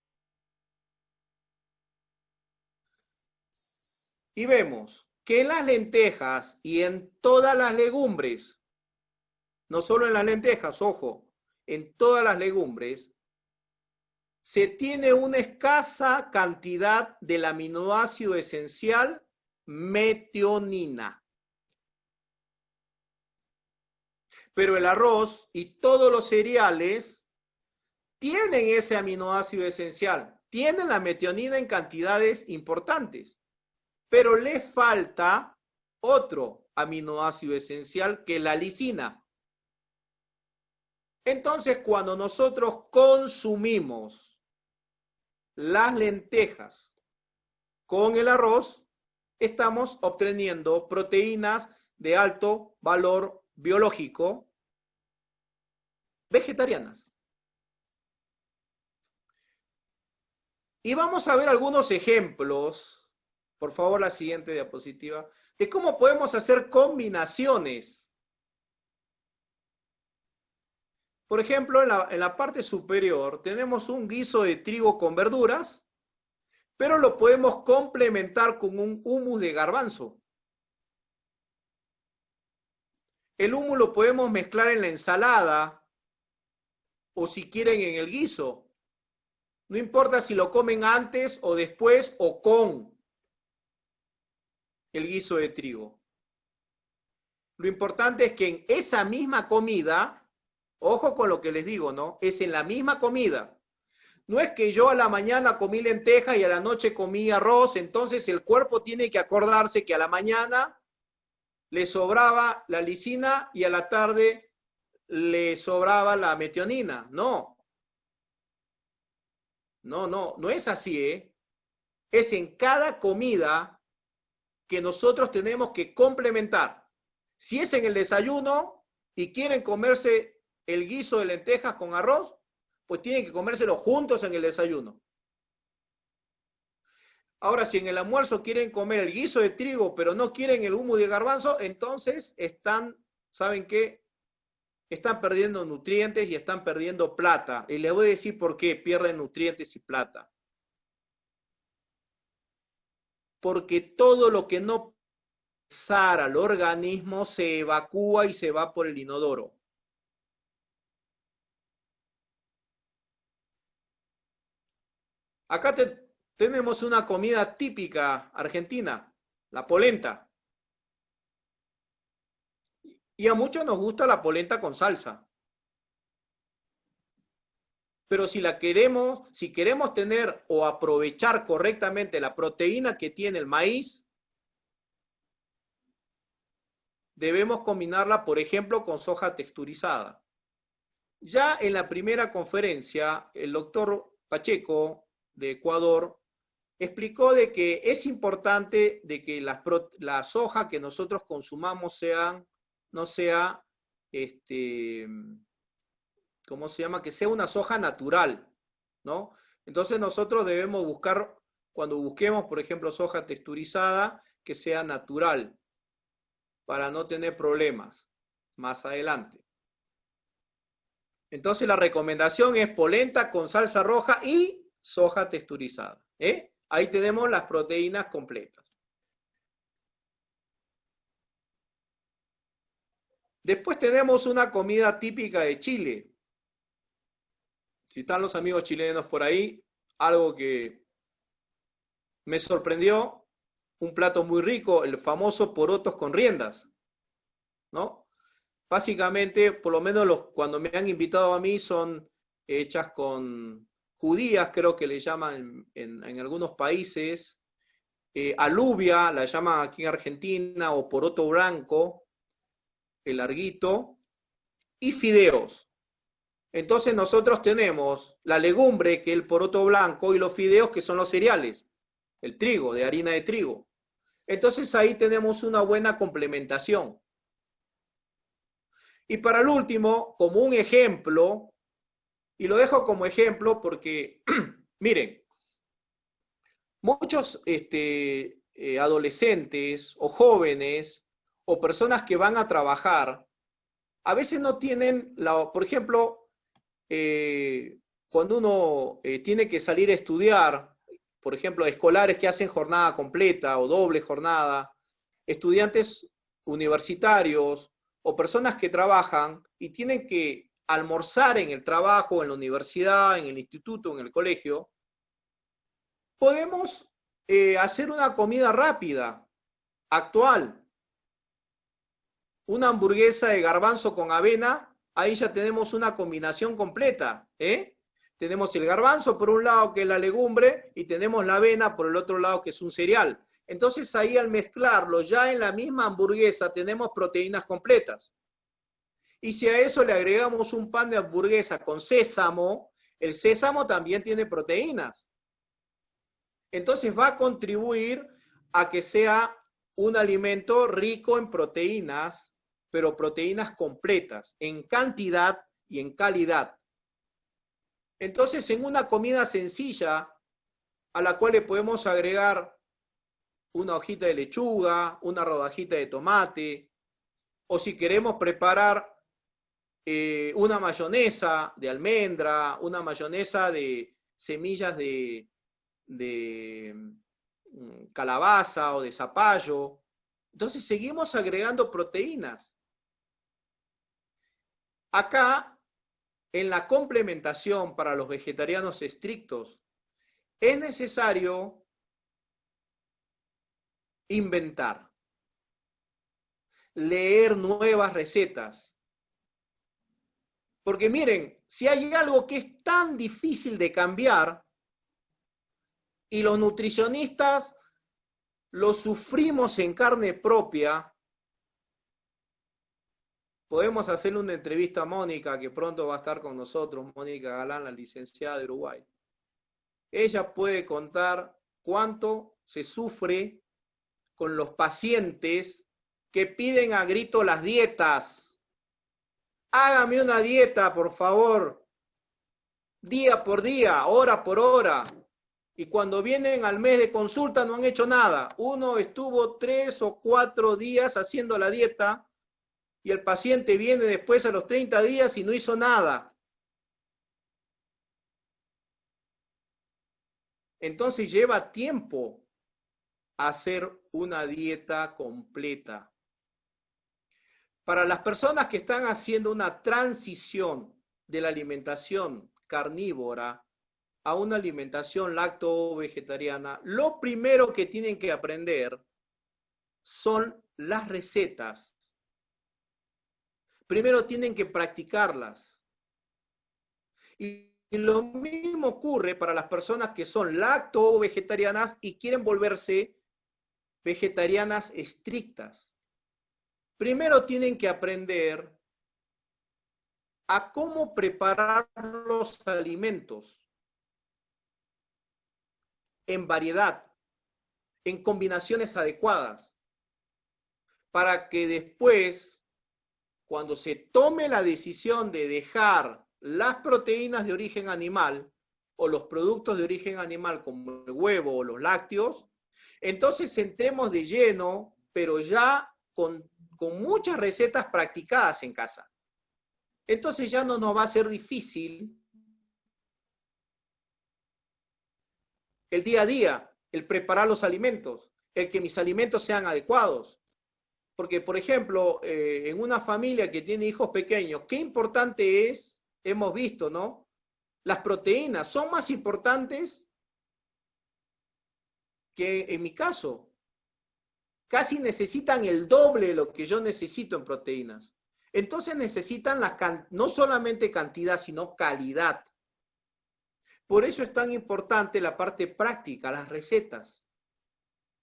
Y vemos que en las lentejas y en todas las legumbres, no solo en las lentejas, ojo, en todas las legumbres, se tiene una escasa cantidad del aminoácido esencial metionina. Pero el arroz y todos los cereales tienen ese aminoácido esencial, tienen la metionina en cantidades importantes, pero le falta otro aminoácido esencial que es la lisina. Entonces, cuando nosotros consumimos las lentejas con el arroz, estamos obteniendo proteínas de alto valor biológico vegetarianas. Y vamos a ver algunos ejemplos, por favor la siguiente diapositiva, de cómo podemos hacer combinaciones. Por ejemplo, en la parte superior tenemos un guiso de trigo con verduras, pero lo podemos complementar con un hummus de garbanzo. El hummus lo podemos mezclar en la ensalada o si quieren en el guiso. No importa si lo comen antes o después o con el guiso de trigo. Lo importante es que en esa misma comida, ojo con lo que les digo, ¿no? Es en la misma comida. No es que yo a la mañana comí lenteja y a la noche comí arroz, entonces el cuerpo tiene que acordarse que a la mañana le sobraba la lisina y a la tarde le sobraba la metionina. No. No es así, ¿eh? Es en cada comida que nosotros tenemos que complementar. Si es en el desayuno y quieren comerse el guiso de lentejas con arroz, pues tienen que comérselo juntos en el desayuno. Ahora, si en el almuerzo quieren comer el guiso de trigo, pero no quieren el hummus de garbanzo, entonces ¿saben qué? Están perdiendo nutrientes y están perdiendo plata. Y les voy a decir por qué pierden nutrientes y plata. Porque todo lo que no pasa al organismo se evacúa y se va por el inodoro. Acá tenemos una comida típica argentina, la polenta. Y a muchos nos gusta la polenta con salsa. Pero si queremos tener o aprovechar correctamente la proteína que tiene el maíz, debemos combinarla, por ejemplo, con soja texturizada. Ya en la primera conferencia, el doctor Pacheco de Ecuador explicó de que es importante de que la soja que nosotros consumamos no sea, ¿cómo se llama? Que sea una soja natural, ¿no? Entonces nosotros debemos buscar, cuando busquemos, por ejemplo, soja texturizada, que sea natural, para no tener problemas más adelante. Entonces la recomendación es polenta con salsa roja y soja texturizada, ¿eh? Ahí tenemos las proteínas completas. Después tenemos una comida típica de Chile. Si están los amigos chilenos por ahí, algo que me sorprendió, un plato muy rico, el famoso porotos con riendas, ¿no? Básicamente, por lo menos cuando me han invitado a mí, son hechas con judías, creo que le llaman en algunos países, alubia, la llaman aquí en Argentina, o poroto blanco, el larguito, y fideos. Entonces nosotros tenemos la legumbre, que es el poroto blanco, y los fideos, que son los cereales, el trigo, de harina de trigo. Entonces ahí tenemos una buena complementación. Y para el último, como un ejemplo, y lo dejo como ejemplo porque, miren, muchos adolescentes o jóvenes o personas que van a trabajar, a veces no tienen, por ejemplo, cuando uno tiene que salir a estudiar, por ejemplo, escolares que hacen jornada completa o doble jornada, estudiantes universitarios o personas que trabajan y tienen que almorzar en el trabajo, en la universidad, en el instituto, en el colegio, podemos hacer una comida rápida, actual. Una hamburguesa de garbanzo con avena, ahí ya tenemos una combinación completa, ¿eh? Tenemos el garbanzo por un lado, que es la legumbre, y tenemos la avena por el otro lado, que es un cereal. Entonces ahí, al mezclarlo ya en la misma hamburguesa, tenemos proteínas completas. Y si a eso le agregamos un pan de hamburguesa con sésamo, el sésamo también tiene proteínas. Entonces va a contribuir a que sea un alimento rico en proteínas, pero proteínas completas, en cantidad y en calidad. Entonces, en una comida sencilla, a la cual le podemos agregar una hojita de lechuga, una rodajita de tomate, o si queremos preparar una mayonesa de almendra, una mayonesa de semillas de calabaza o de zapallo. Entonces seguimos agregando proteínas. Acá, en la complementación para los vegetarianos estrictos, es necesario inventar, leer nuevas recetas. Porque miren, si hay algo que es tan difícil de cambiar, y los nutricionistas lo sufrimos en carne propia, podemos hacerle una entrevista a Mónica, que pronto va a estar con nosotros, Mónica Galán, la licenciada de Uruguay. Ella puede contar cuánto se sufre con los pacientes que piden a grito las dietas. Hágame una dieta, por favor, día por día, hora por hora. Y cuando vienen al mes de consulta no han hecho nada. Uno estuvo 3 o 4 días haciendo la dieta y el paciente viene después a los 30 días y no hizo nada. Entonces lleva tiempo hacer una dieta completa. Para las personas que están haciendo una transición de la alimentación carnívora a una alimentación lacto-vegetariana, lo primero que tienen que aprender son las recetas. Primero tienen que practicarlas. Y lo mismo ocurre para las personas que son lacto-vegetarianas y quieren volverse vegetarianas estrictas. Primero tienen que aprender a cómo preparar los alimentos en variedad, en combinaciones adecuadas, para que después, cuando se tome la decisión de dejar las proteínas de origen animal o los productos de origen animal como el huevo o los lácteos, entonces entremos de lleno, pero ya con muchas recetas practicadas en casa. Entonces ya no nos va a ser difícil el día a día, el preparar los alimentos, el que mis alimentos sean adecuados. Porque, por ejemplo, en una familia que tiene hijos pequeños, qué importante es, hemos visto, ¿no? Las proteínas son más importantes que en mi caso. Casi necesitan el doble de lo que yo necesito en proteínas. Entonces necesitan no solamente cantidad, sino calidad. Por eso es tan importante la parte práctica, las recetas.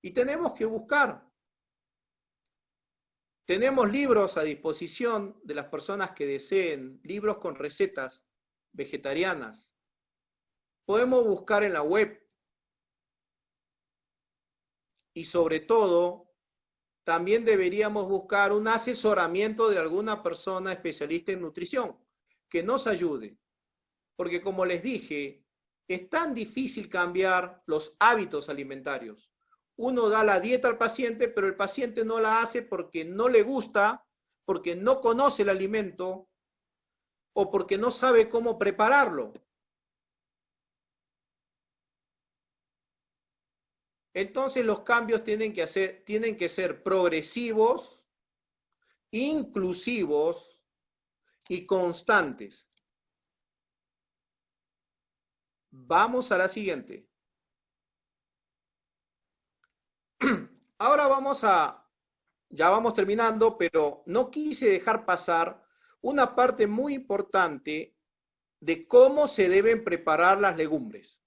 Y tenemos que buscar. Tenemos libros a disposición de las personas que deseen, libros con recetas vegetarianas. Podemos buscar en la web. Y sobre todo, también deberíamos buscar un asesoramiento de alguna persona especialista en nutrición que nos ayude. Porque como les dije, es tan difícil cambiar los hábitos alimentarios. Uno da la dieta al paciente, pero el paciente no la hace porque no le gusta, porque no conoce el alimento o porque no sabe cómo prepararlo. Entonces los cambios tienen que ser progresivos, inclusivos y constantes. Vamos a la siguiente. Ahora ya vamos terminando, pero no quise dejar pasar una parte muy importante de cómo se deben preparar las legumbres.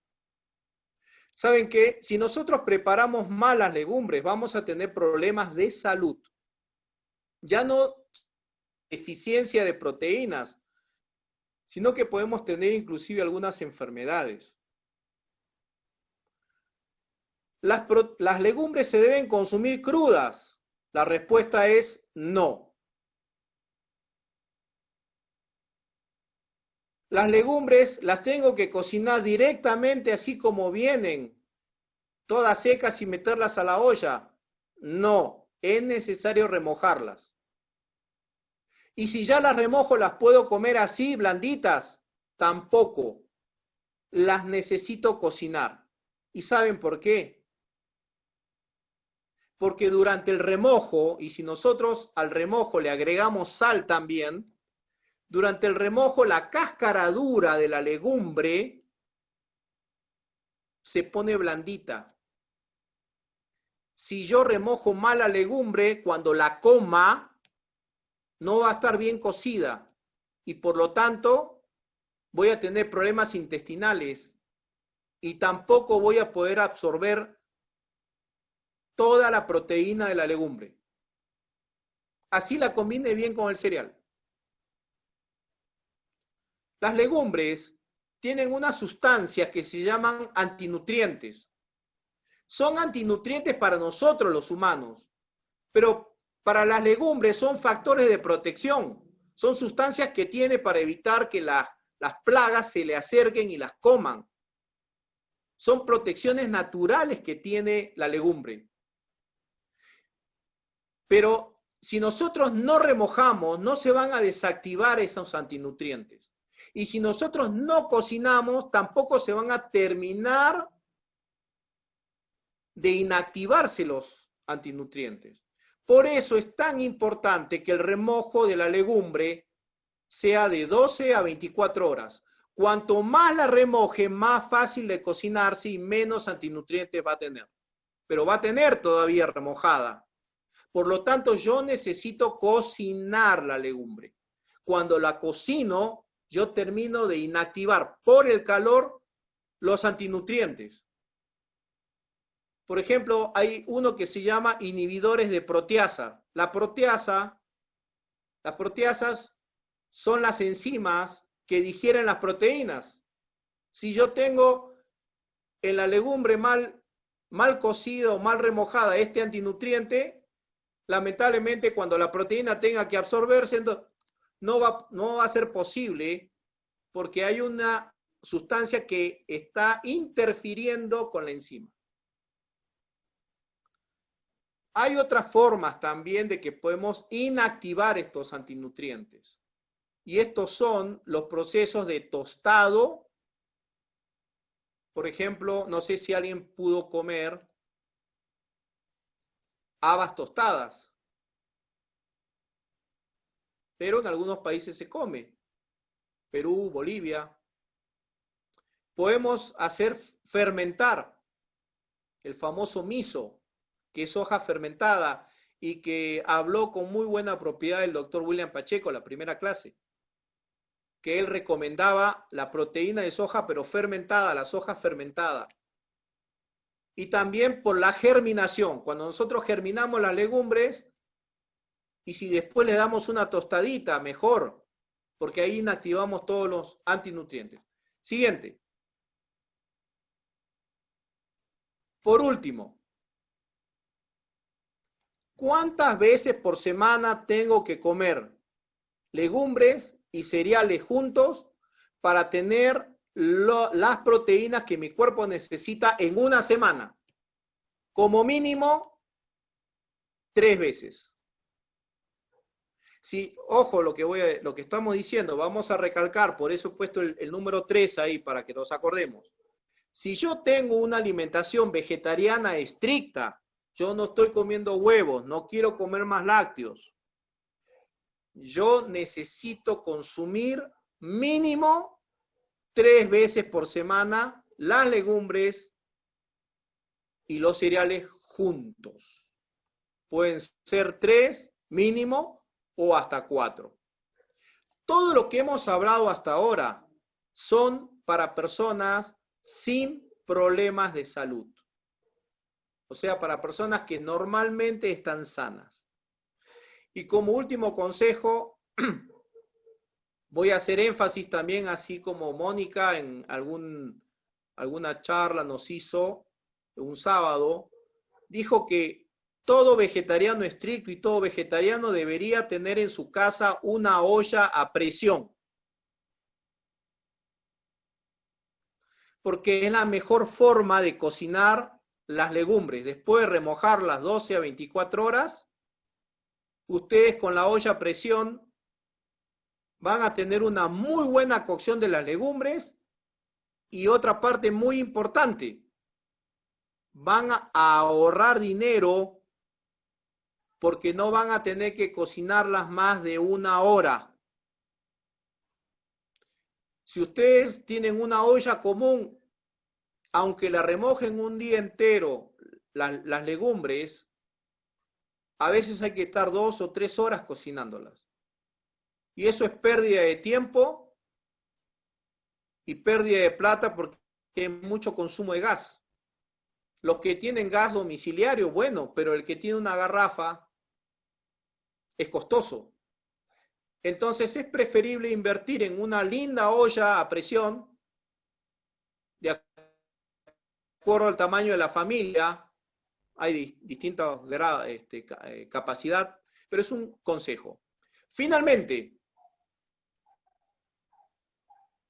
¿Saben qué? Si nosotros preparamos mal las legumbres, vamos a tener problemas de salud. Ya no deficiencia de proteínas, sino que podemos tener inclusive algunas enfermedades. ¿Las legumbres se deben consumir crudas? La respuesta es no. Las legumbres las tengo que cocinar directamente así como vienen, todas secas y meterlas a la olla. No, es necesario remojarlas. Y si ya las remojo, ¿las puedo comer así, blanditas? Tampoco. Las necesito cocinar. ¿Y saben por qué? Porque durante el remojo, y si nosotros al remojo le agregamos sal también, durante el remojo la cáscara dura de la legumbre se pone blandita. Si yo remojo mal la legumbre, cuando la coma, no va a estar bien cocida y por lo tanto voy a tener problemas intestinales y tampoco voy a poder absorber toda la proteína de la legumbre. Así la combine bien con el cereal. Las legumbres tienen unas sustancias que se llaman antinutrientes. Son antinutrientes para nosotros los humanos, pero para las legumbres son factores de protección. Son sustancias que tiene para evitar que las plagas se le acerquen y las coman. Son protecciones naturales que tiene la legumbre. Pero si nosotros no remojamos, no se van a desactivar esos antinutrientes. Y si nosotros no cocinamos, tampoco se van a terminar de inactivarse los antinutrientes. Por eso es tan importante que el remojo de la legumbre sea de 12 a 24 horas. Cuanto más la remoje, más fácil de cocinarse y menos antinutrientes va a tener. Pero va a tener todavía remojada. Por lo tanto, yo necesito cocinar la legumbre. Cuando la cocino, yo termino de inactivar por el calor los antinutrientes. Por ejemplo, hay uno que se llama inhibidores de proteasa. Las proteasas son las enzimas que digieren las proteínas. Si yo tengo en la legumbre mal cocida o mal remojada este antinutriente, lamentablemente cuando la proteína tenga que absorberse, no va a ser posible porque hay una sustancia que está interfiriendo con la enzima. Hay otras formas también de que podemos inactivar estos antinutrientes. Y estos son los procesos de tostado. Por ejemplo, no sé si alguien pudo comer habas tostadas. Pero en algunos países se come. Perú, Bolivia. Podemos hacer fermentar el famoso miso, que es hoja fermentada y que habló con muy buena propiedad el doctor William Pacheco en la primera clase, que él recomendaba la proteína de soja pero fermentada, la soja fermentada. Y también por la germinación, cuando nosotros germinamos las legumbres y si después le damos una tostadita, mejor, porque ahí inactivamos todos los antinutrientes. Siguiente. Por último, ¿cuántas veces por semana tengo que comer legumbres y cereales juntos para tener las proteínas que mi cuerpo necesita en una semana? Como mínimo, 3 veces. Sí, ojo lo que estamos diciendo, vamos a recalcar, por eso he puesto el número 3 ahí para que nos acordemos. Si yo tengo una alimentación vegetariana estricta, yo no estoy comiendo huevos, no quiero comer más lácteos, yo necesito consumir mínimo 3 veces por semana las legumbres y los cereales juntos. Pueden ser 3 mínimo o hasta 4. Todo lo que hemos hablado hasta ahora son para personas sin problemas de salud. O sea, para personas que normalmente están sanas. Y como último consejo, voy a hacer énfasis también, así como Mónica en alguna charla nos hizo un sábado, dijo que todo vegetariano estricto y todo vegetariano debería tener en su casa una olla a presión. Porque es la mejor forma de cocinar las legumbres. Después de remojarlas 12 a 24 horas, ustedes con la olla a presión van a tener una muy buena cocción de las legumbres y otra parte muy importante, van a ahorrar dinero porque no van a tener que cocinarlas más de 1 hora. Si ustedes tienen una olla común, aunque la remojen un día entero las legumbres, a veces hay que estar 2 o 3 horas cocinándolas. Y eso es pérdida de tiempo y pérdida de plata porque hay mucho consumo de gas. Los que tienen gas domiciliario, bueno, pero el que tiene una garrafa es costoso. Entonces es preferible invertir en una linda olla a presión, de acuerdo al tamaño de la familia, hay distintas capacidad, pero es un consejo. Finalmente,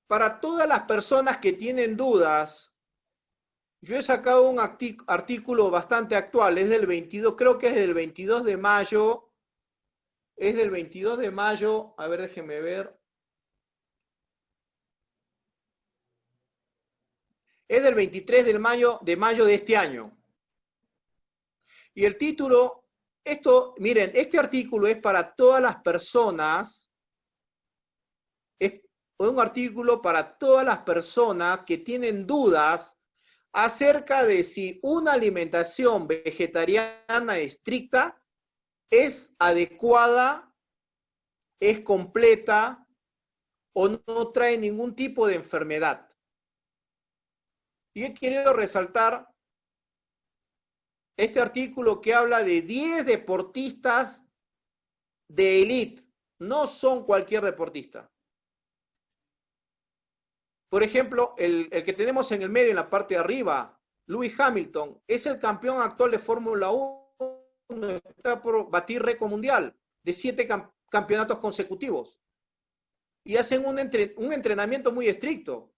para todas las personas que tienen dudas, yo he sacado un artículo bastante actual, es del 22, creo que es del 22 de mayo, es del 22 de mayo, a ver, déjenme ver. Es del 23 de mayo de este año. Y el título, miren, este artículo es para todas las personas, es un artículo para todas las personas que tienen dudas acerca de si una alimentación vegetariana estricta es adecuada, es completa o no trae ningún tipo de enfermedad. Y he querido resaltar este artículo que habla de 10 deportistas de élite, no son cualquier deportista. Por ejemplo, el que tenemos en el medio, en la parte de arriba, Lewis Hamilton, es el campeón actual de Fórmula 1, está por batir récord mundial de 7 campeonatos consecutivos. Y hacen un entrenamiento muy estricto,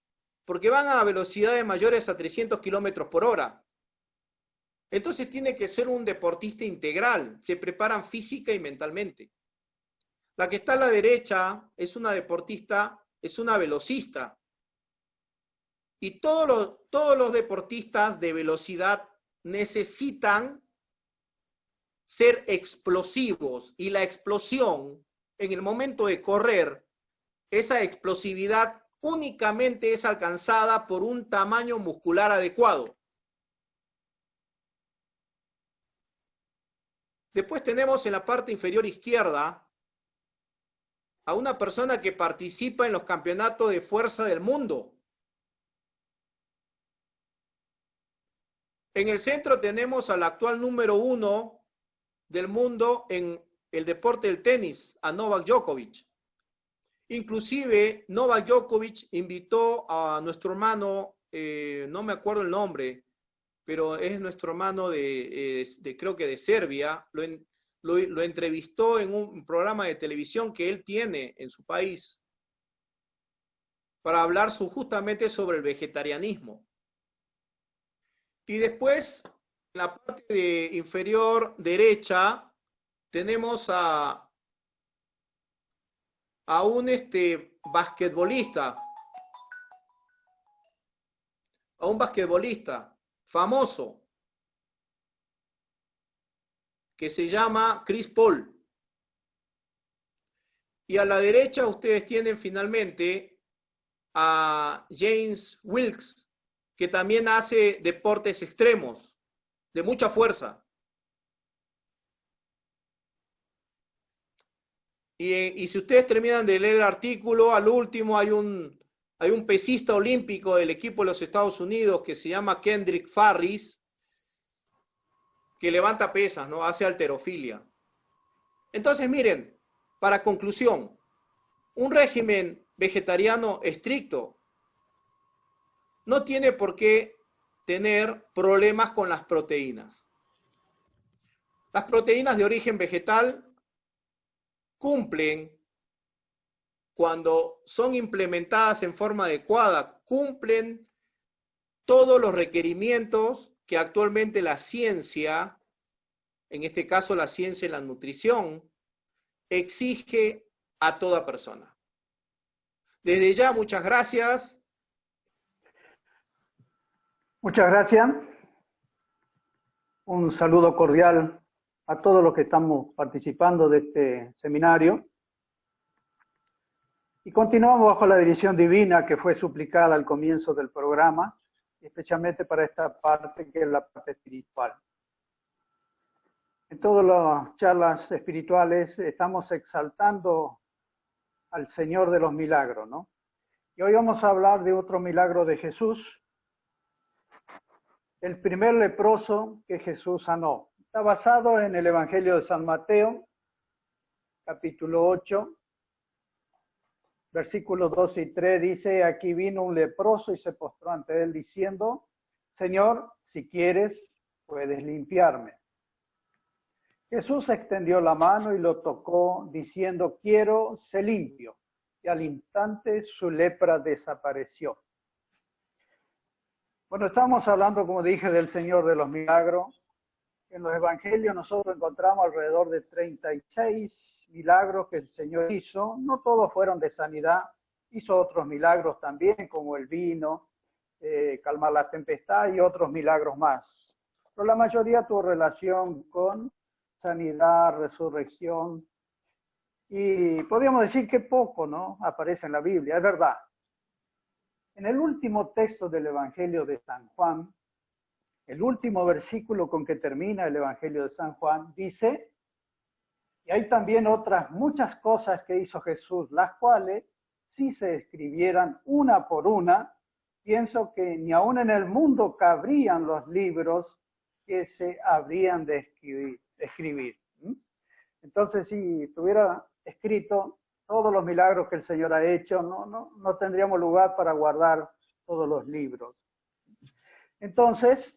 porque van a velocidades mayores a 300 kilómetros por hora. Entonces tiene que ser un deportista integral, se preparan física y mentalmente. La que está a la derecha es una deportista, es una velocista. Y todos los deportistas de velocidad necesitan ser explosivos. Y la explosión, en el momento de correr, esa explosividad únicamente es alcanzada por un tamaño muscular adecuado. Después tenemos en la parte inferior izquierda a una persona que participa en los campeonatos de fuerza del mundo. En el centro tenemos al actual número 1 del mundo en el deporte del tenis, a Novak Djokovic. Inclusive Novak Djokovic invitó a nuestro hermano, no me acuerdo el nombre, pero es nuestro hermano creo que de Serbia, lo entrevistó en un programa de televisión que él tiene en su país para hablar justamente sobre el vegetarianismo. Y después, en la parte inferior derecha, tenemos a un basquetbolista, a un basquetbolista famoso que se llama Chris Paul. Y a la derecha ustedes tienen finalmente a James Wilkes, que también hace deportes extremos, de mucha fuerza. Y si ustedes terminan de leer el artículo, al último hay un pesista olímpico del equipo de los Estados Unidos que se llama Kendrick Farris, que levanta pesas, ¿no? Hace halterofilia. Entonces, miren, para conclusión, un régimen vegetariano estricto no tiene por qué tener problemas con las proteínas. Las proteínas de origen vegetal cumplen, cuando son implementadas en forma adecuada, cumplen todos los requerimientos que actualmente la ciencia, en este caso la ciencia en la nutrición, exige a toda persona. Desde ya, muchas gracias. Muchas gracias. Un saludo cordial a todos los que estamos participando de este seminario. Y continuamos bajo la dirección divina que fue suplicada al comienzo del programa, especialmente para esta parte que es la parte espiritual. En todas las charlas espirituales estamos exaltando al Señor de los milagros, ¿no? Y hoy vamos a hablar de otro milagro de Jesús, el primer leproso que Jesús sanó. Está basado en el Evangelio de San Mateo, capítulo 8, versículos 2 y 3, dice, aquí vino un leproso y se postró ante él diciendo, Señor, si quieres, puedes limpiarme. Jesús extendió la mano y lo tocó, diciendo, quiero, sé limpio. Y al instante su lepra desapareció. Bueno, estamos hablando, como dije, del Señor de los milagros. En los evangelios nosotros encontramos alrededor de 36 milagros que el Señor hizo. No todos fueron de sanidad. Hizo otros milagros también, como el vino, calmar la tempestad y otros milagros más. Pero la mayoría tuvo relación con sanidad, resurrección, y podríamos decir que poco, ¿no? Aparece en la Biblia, es verdad. En el último texto del Evangelio de San Juan, el último versículo con que termina el Evangelio de San Juan, dice, y hay también otras muchas cosas que hizo Jesús, las cuales, si se escribieran una por una, pienso que ni aún en el mundo cabrían los libros que se habrían de escribir. Entonces, si tuviera escrito todos los milagros que el Señor ha hecho, no tendríamos lugar para guardar todos los libros. Entonces,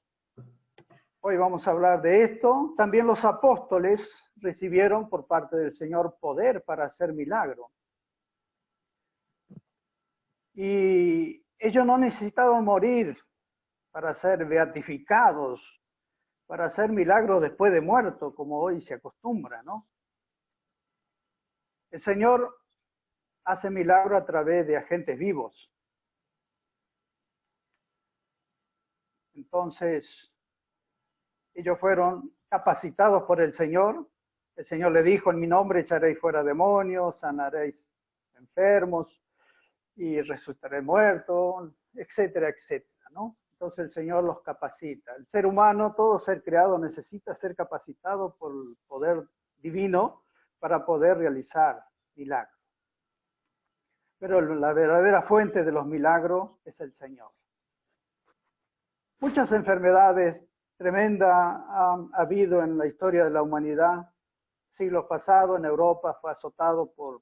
hoy vamos a hablar de esto. También los apóstoles recibieron por parte del Señor poder para hacer milagros. Y ellos no necesitaban morir para ser beatificados, para hacer milagros después de muerto, como hoy se acostumbra, ¿no? El Señor hace milagros a través de agentes vivos. Entonces, ellos fueron capacitados por el Señor. El Señor le dijo, en mi nombre echaréis fuera demonios, sanaréis enfermos y resucitaré muertos, etcétera, etcétera, ¿no? Entonces el Señor los capacita. El ser humano, todo ser creado, necesita ser capacitado por el poder divino para poder realizar milagros. Pero la verdadera fuente de los milagros es el Señor. Muchas enfermedades tremendas han habido en la historia de la humanidad. Siglos pasados en Europa fue azotado por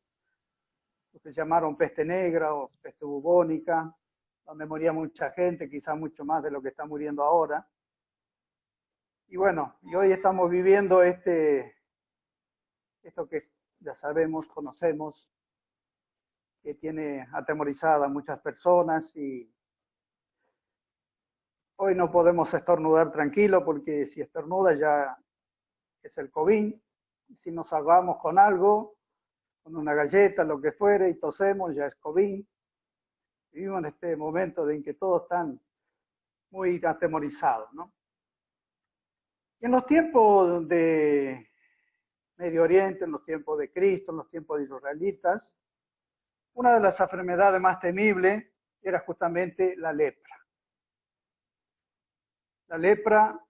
lo que llamaron peste negra o peste bubónica, donde moría mucha gente, quizás mucho más de lo que está muriendo ahora. Y bueno, y hoy estamos viviendo esto que ya sabemos, conocemos, que tiene atemorizada a muchas personas, y hoy no podemos estornudar tranquilo porque si estornuda ya es el COVID. Si nos ahogamos con algo, con una galleta, lo que fuere, y tosemos, ya es COVID. Vivimos en este momento en que todos están muy atemorizados, ¿no? Y en los tiempos de Medio Oriente, en los tiempos de Cristo, en los tiempos de los israelitas, una de las enfermedades más temibles era justamente la lepra. La lepra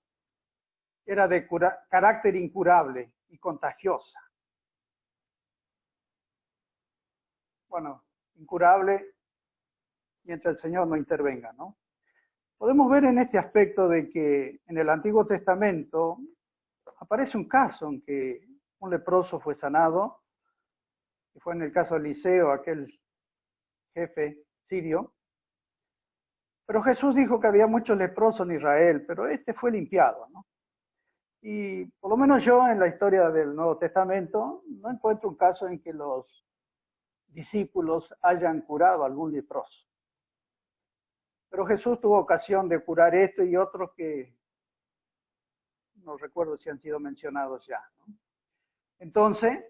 era de carácter incurable y contagiosa. Bueno, incurable mientras el Señor no intervenga, ¿no? Podemos ver en este aspecto de que en el Antiguo Testamento aparece un caso en que un leproso fue sanado, que fue en el caso de Eliseo, aquel jefe sirio. Pero Jesús dijo que había muchos leprosos en Israel, pero este fue limpiado, ¿no? Y por lo menos yo en la historia del Nuevo Testamento no encuentro un caso en que los discípulos hayan curado a algún leproso. Pero Jesús tuvo ocasión de curar esto y otros que no recuerdo si han sido mencionados ya, ¿no? Entonces,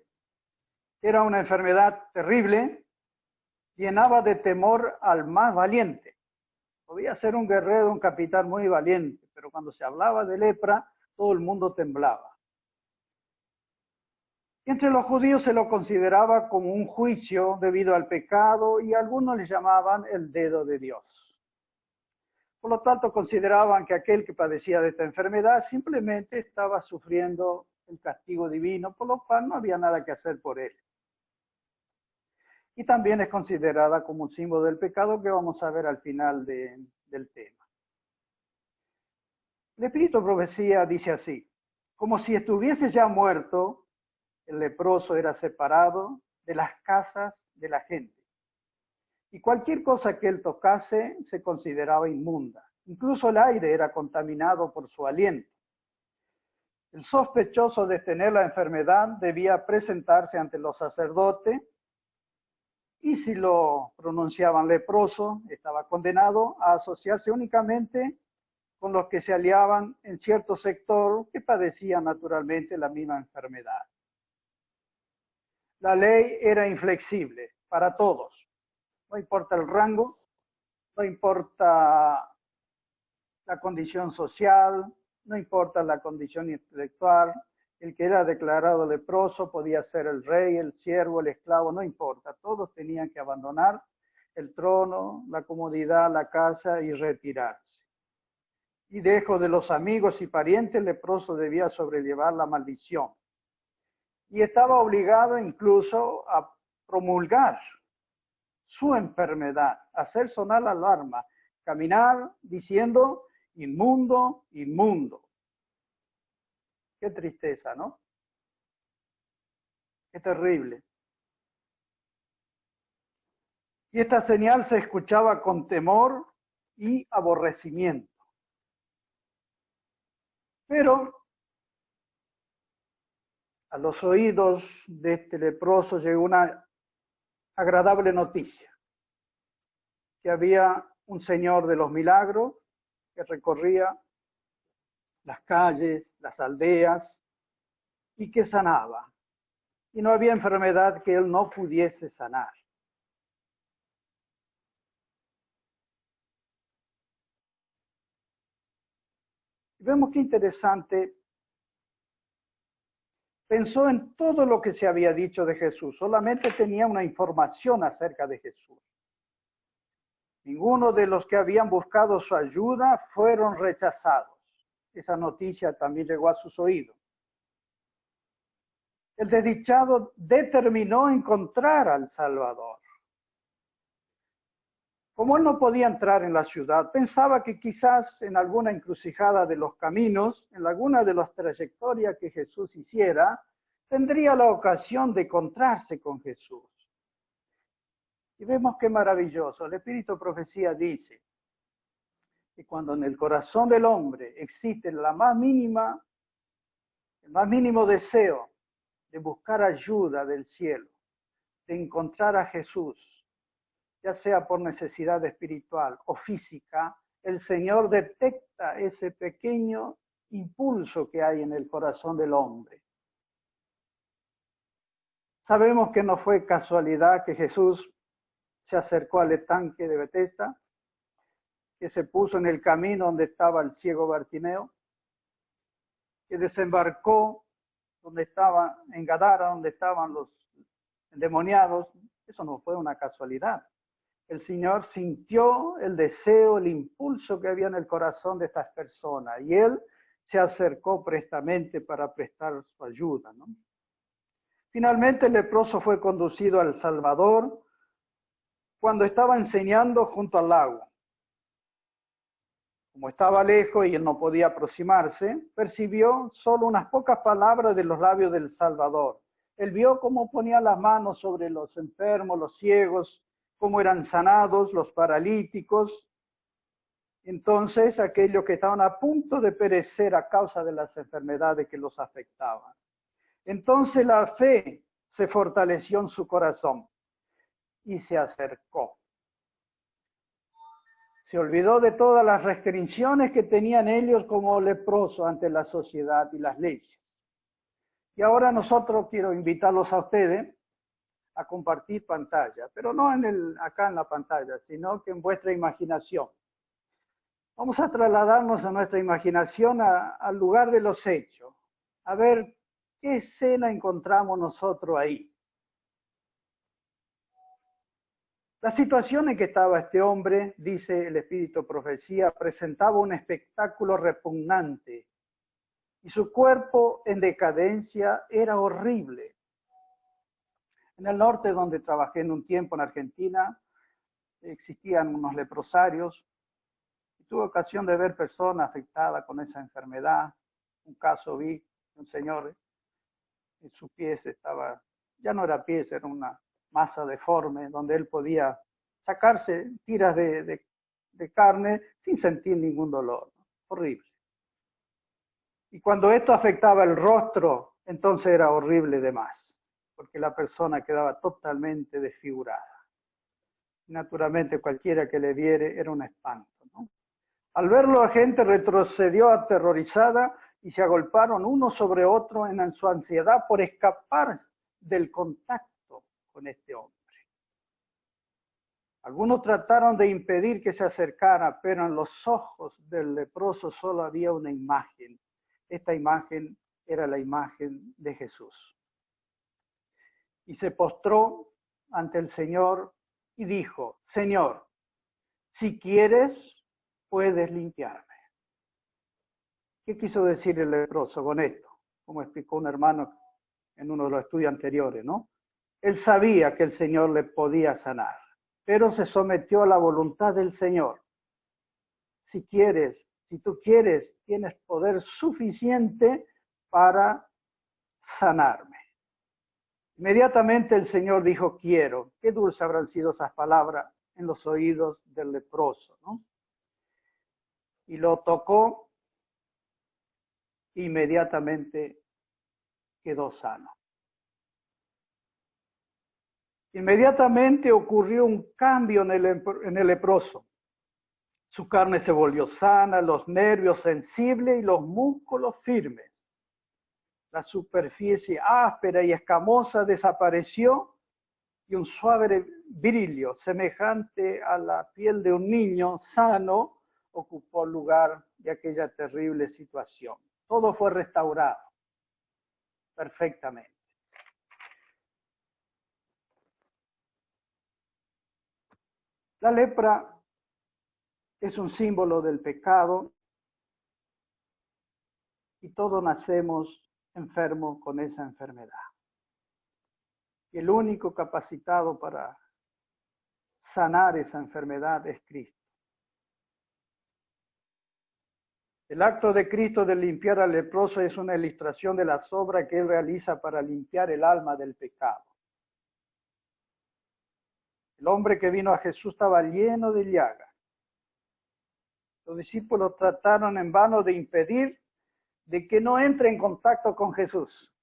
era una enfermedad terrible, llenaba de temor al más valiente. Podía ser un guerrero, un capitán muy valiente, pero cuando se hablaba de lepra, todo el mundo temblaba. Entre los judíos se lo consideraba como un juicio debido al pecado y algunos le llamaban el dedo de Dios. Por lo tanto, consideraban que aquel que padecía de esta enfermedad simplemente estaba sufriendo el castigo divino, por lo cual no había nada que hacer por él. Y también es considerada como un símbolo del pecado que vamos a ver al final del tema. El Espíritu de Profecía dice así: como si estuviese ya muerto, el leproso era separado de las casas de la gente. Y cualquier cosa que él tocase se consideraba inmunda. Incluso el aire era contaminado por su aliento. El sospechoso de tener la enfermedad debía presentarse ante los sacerdotes y si lo pronunciaban leproso, estaba condenado a asociarse únicamente con los que se aliaban en cierto sector que padecían naturalmente la misma enfermedad. La ley era inflexible para todos. No importa el rango, no importa la condición social, no importa la condición intelectual. El que era declarado leproso podía ser el rey, el siervo, el esclavo, no importa. Todos tenían que abandonar el trono, la comodidad, la casa y retirarse. Y lejos de los amigos y parientes, el leproso debía sobrellevar la maldición. Y estaba obligado incluso a promulgar su enfermedad, hacer sonar la alarma, caminar diciendo inmundo, inmundo. Qué tristeza, ¿no? Qué terrible. Y esta señal se escuchaba con temor y aborrecimiento. Pero a los oídos de este leproso llegó una agradable noticia, que había un Señor de los milagros que recorría las calles, las aldeas, y que sanaba. Y no había enfermedad que él no pudiese sanar. Vemos qué interesante. Pensó en todo lo que se había dicho de Jesús. Solamente tenía una información acerca de Jesús. Ninguno de los que habían buscado su ayuda fueron rechazados. Esa noticia también llegó a sus oídos. El desdichado determinó encontrar al Salvador. Como él no podía entrar en la ciudad, pensaba que quizás en alguna encrucijada de los caminos, en alguna de las trayectorias que Jesús hiciera, tendría la ocasión de encontrarse con Jesús. Y vemos qué maravilloso. El Espíritu de Profecía dice que cuando en el corazón del hombre existe el más mínimo deseo de buscar ayuda del cielo, de encontrar a Jesús, ya sea por necesidad espiritual o física, el Señor detecta ese pequeño impulso que hay en el corazón del hombre. Sabemos que no fue casualidad que Jesús se acercó al estanque de Betesda, que se puso en el camino donde estaba el ciego Bartimeo, que desembarcó en Gadara, donde estaban los endemoniados. Eso no fue una casualidad. El Señor sintió el deseo, el impulso que había en el corazón de estas personas, y Él se acercó prestamente para prestar su ayuda, ¿no? Finalmente el leproso fue conducido al Salvador cuando estaba enseñando junto al lago. Como estaba lejos y él no podía aproximarse, percibió solo unas pocas palabras de los labios del Salvador. Él vio cómo ponía las manos sobre los enfermos, los ciegos, cómo eran sanados los paralíticos. Entonces, aquellos que estaban a punto de perecer a causa de las enfermedades que los afectaban. Entonces la fe se fortaleció en su corazón y se acercó. Se olvidó de todas las restricciones que tenían ellos como leprosos ante la sociedad y las leyes. Y ahora nosotros quiero invitarlos a ustedes a compartir pantalla, pero no acá en la pantalla, sino que en vuestra imaginación. Vamos a trasladarnos a nuestra imaginación al lugar de los hechos, a ver qué escena encontramos nosotros ahí. La situación en que estaba este hombre, dice el Espíritu de Profecía, presentaba un espectáculo repugnante y su cuerpo en decadencia era horrible. En el norte, donde trabajé en un tiempo en Argentina, existían unos leprosarios y tuve ocasión de ver personas afectadas con esa enfermedad. Un caso vi, un señor, en sus pies estaba, ya no era pies, era una masa deforme, donde él podía sacarse tiras de carne sin sentir ningún dolor. Horrible. Y cuando esto afectaba el rostro, entonces era horrible de más, porque la persona quedaba totalmente desfigurada. Naturalmente, cualquiera que le viere era un espanto, ¿no? Al verlo, la gente retrocedió aterrorizada y se agolparon uno sobre otro en su ansiedad por escapar del contacto con este hombre. Algunos trataron de impedir que se acercara, pero en los ojos del leproso solo había una imagen. Esta imagen era la imagen de Jesús. Y se postró ante el Señor y dijo: Señor, si quieres, puedes limpiarme. ¿Qué quiso decir el leproso con esto? Como explicó un hermano en uno de los estudios anteriores, ¿no? Él sabía que el Señor le podía sanar, pero se sometió a la voluntad del Señor. Si tú quieres, tienes poder suficiente para sanarme. Inmediatamente el Señor dijo: quiero. Qué dulces habrán sido esas palabras en los oídos del leproso, ¿no? Y lo tocó, inmediatamente quedó sano. Inmediatamente ocurrió un cambio en el leproso. Su carne se volvió sana, los nervios sensibles y los músculos firmes. La superficie áspera y escamosa desapareció y un suave brillo semejante a la piel de un niño sano ocupó el lugar de aquella terrible situación. Todo fue restaurado perfectamente. La lepra es un símbolo del pecado y todos nacemos enfermos con esa enfermedad. Y el único capacitado para sanar esa enfermedad es Cristo. El acto de Cristo de limpiar al leproso es una ilustración de las obras que Él realiza para limpiar el alma del pecado. El hombre que vino a Jesús estaba lleno de llagas. Los discípulos trataron en vano de impedir de que no entre en contacto con Jesús.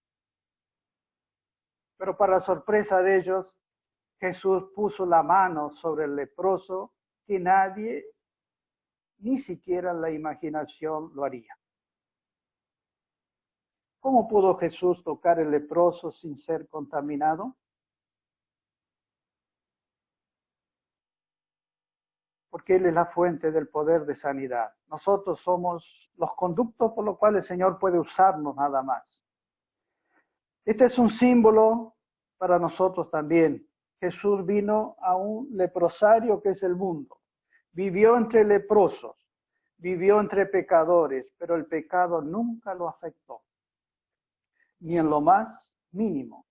Pero para sorpresa de ellos, Jesús puso la mano sobre el leproso, que nadie, ni siquiera la imaginación, lo haría. ¿Cómo pudo Jesús tocar el leproso sin ser contaminado? Porque Él es la fuente del poder de sanidad. Nosotros somos los conductos por los cuales el Señor puede usarnos nada más. Este es un símbolo para nosotros también. Jesús vino a un leprosario que es el mundo. Vivió entre leprosos, vivió entre pecadores, pero el pecado nunca lo afectó, ni en lo más mínimo.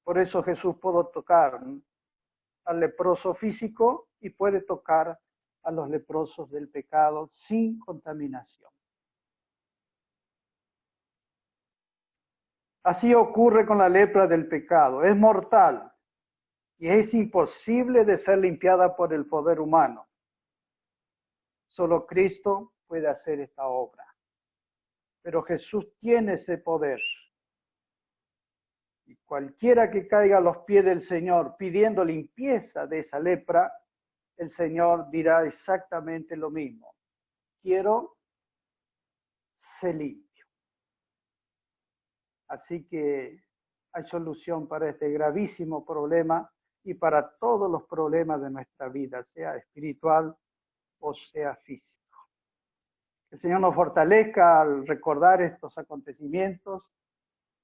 Por eso Jesús pudo tocar al leproso físico y puede tocar a los leprosos del pecado sin contaminación. Así ocurre con la lepra del pecado. Es mortal y es imposible de ser limpiada por el poder humano. Solo Cristo puede hacer esta obra. Pero Jesús tiene ese poder. Y cualquiera que caiga a los pies del Señor pidiendo limpieza de esa lepra, el Señor dirá exactamente lo mismo. Quiero ser limpio. Así que hay solución para este gravísimo problema y para todos los problemas de nuestra vida, sea espiritual o sea físico. Que el Señor nos fortalezca al recordar estos acontecimientos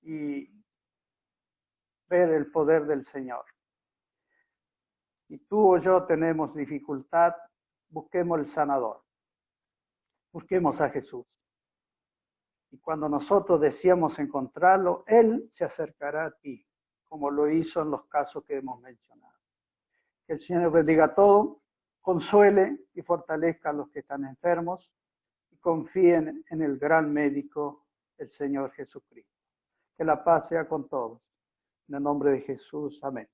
y ver el poder del Señor. Si tú o yo tenemos dificultad, busquemos el sanador. Busquemos a Jesús. Y cuando nosotros deseamos encontrarlo, Él se acercará a ti, como lo hizo en los casos que hemos mencionado. Que el Señor bendiga a todos, consuele y fortalezca a los que están enfermos y confíen en el gran médico, el Señor Jesucristo. Que la paz sea con todos. En el nombre de Jesús, amén.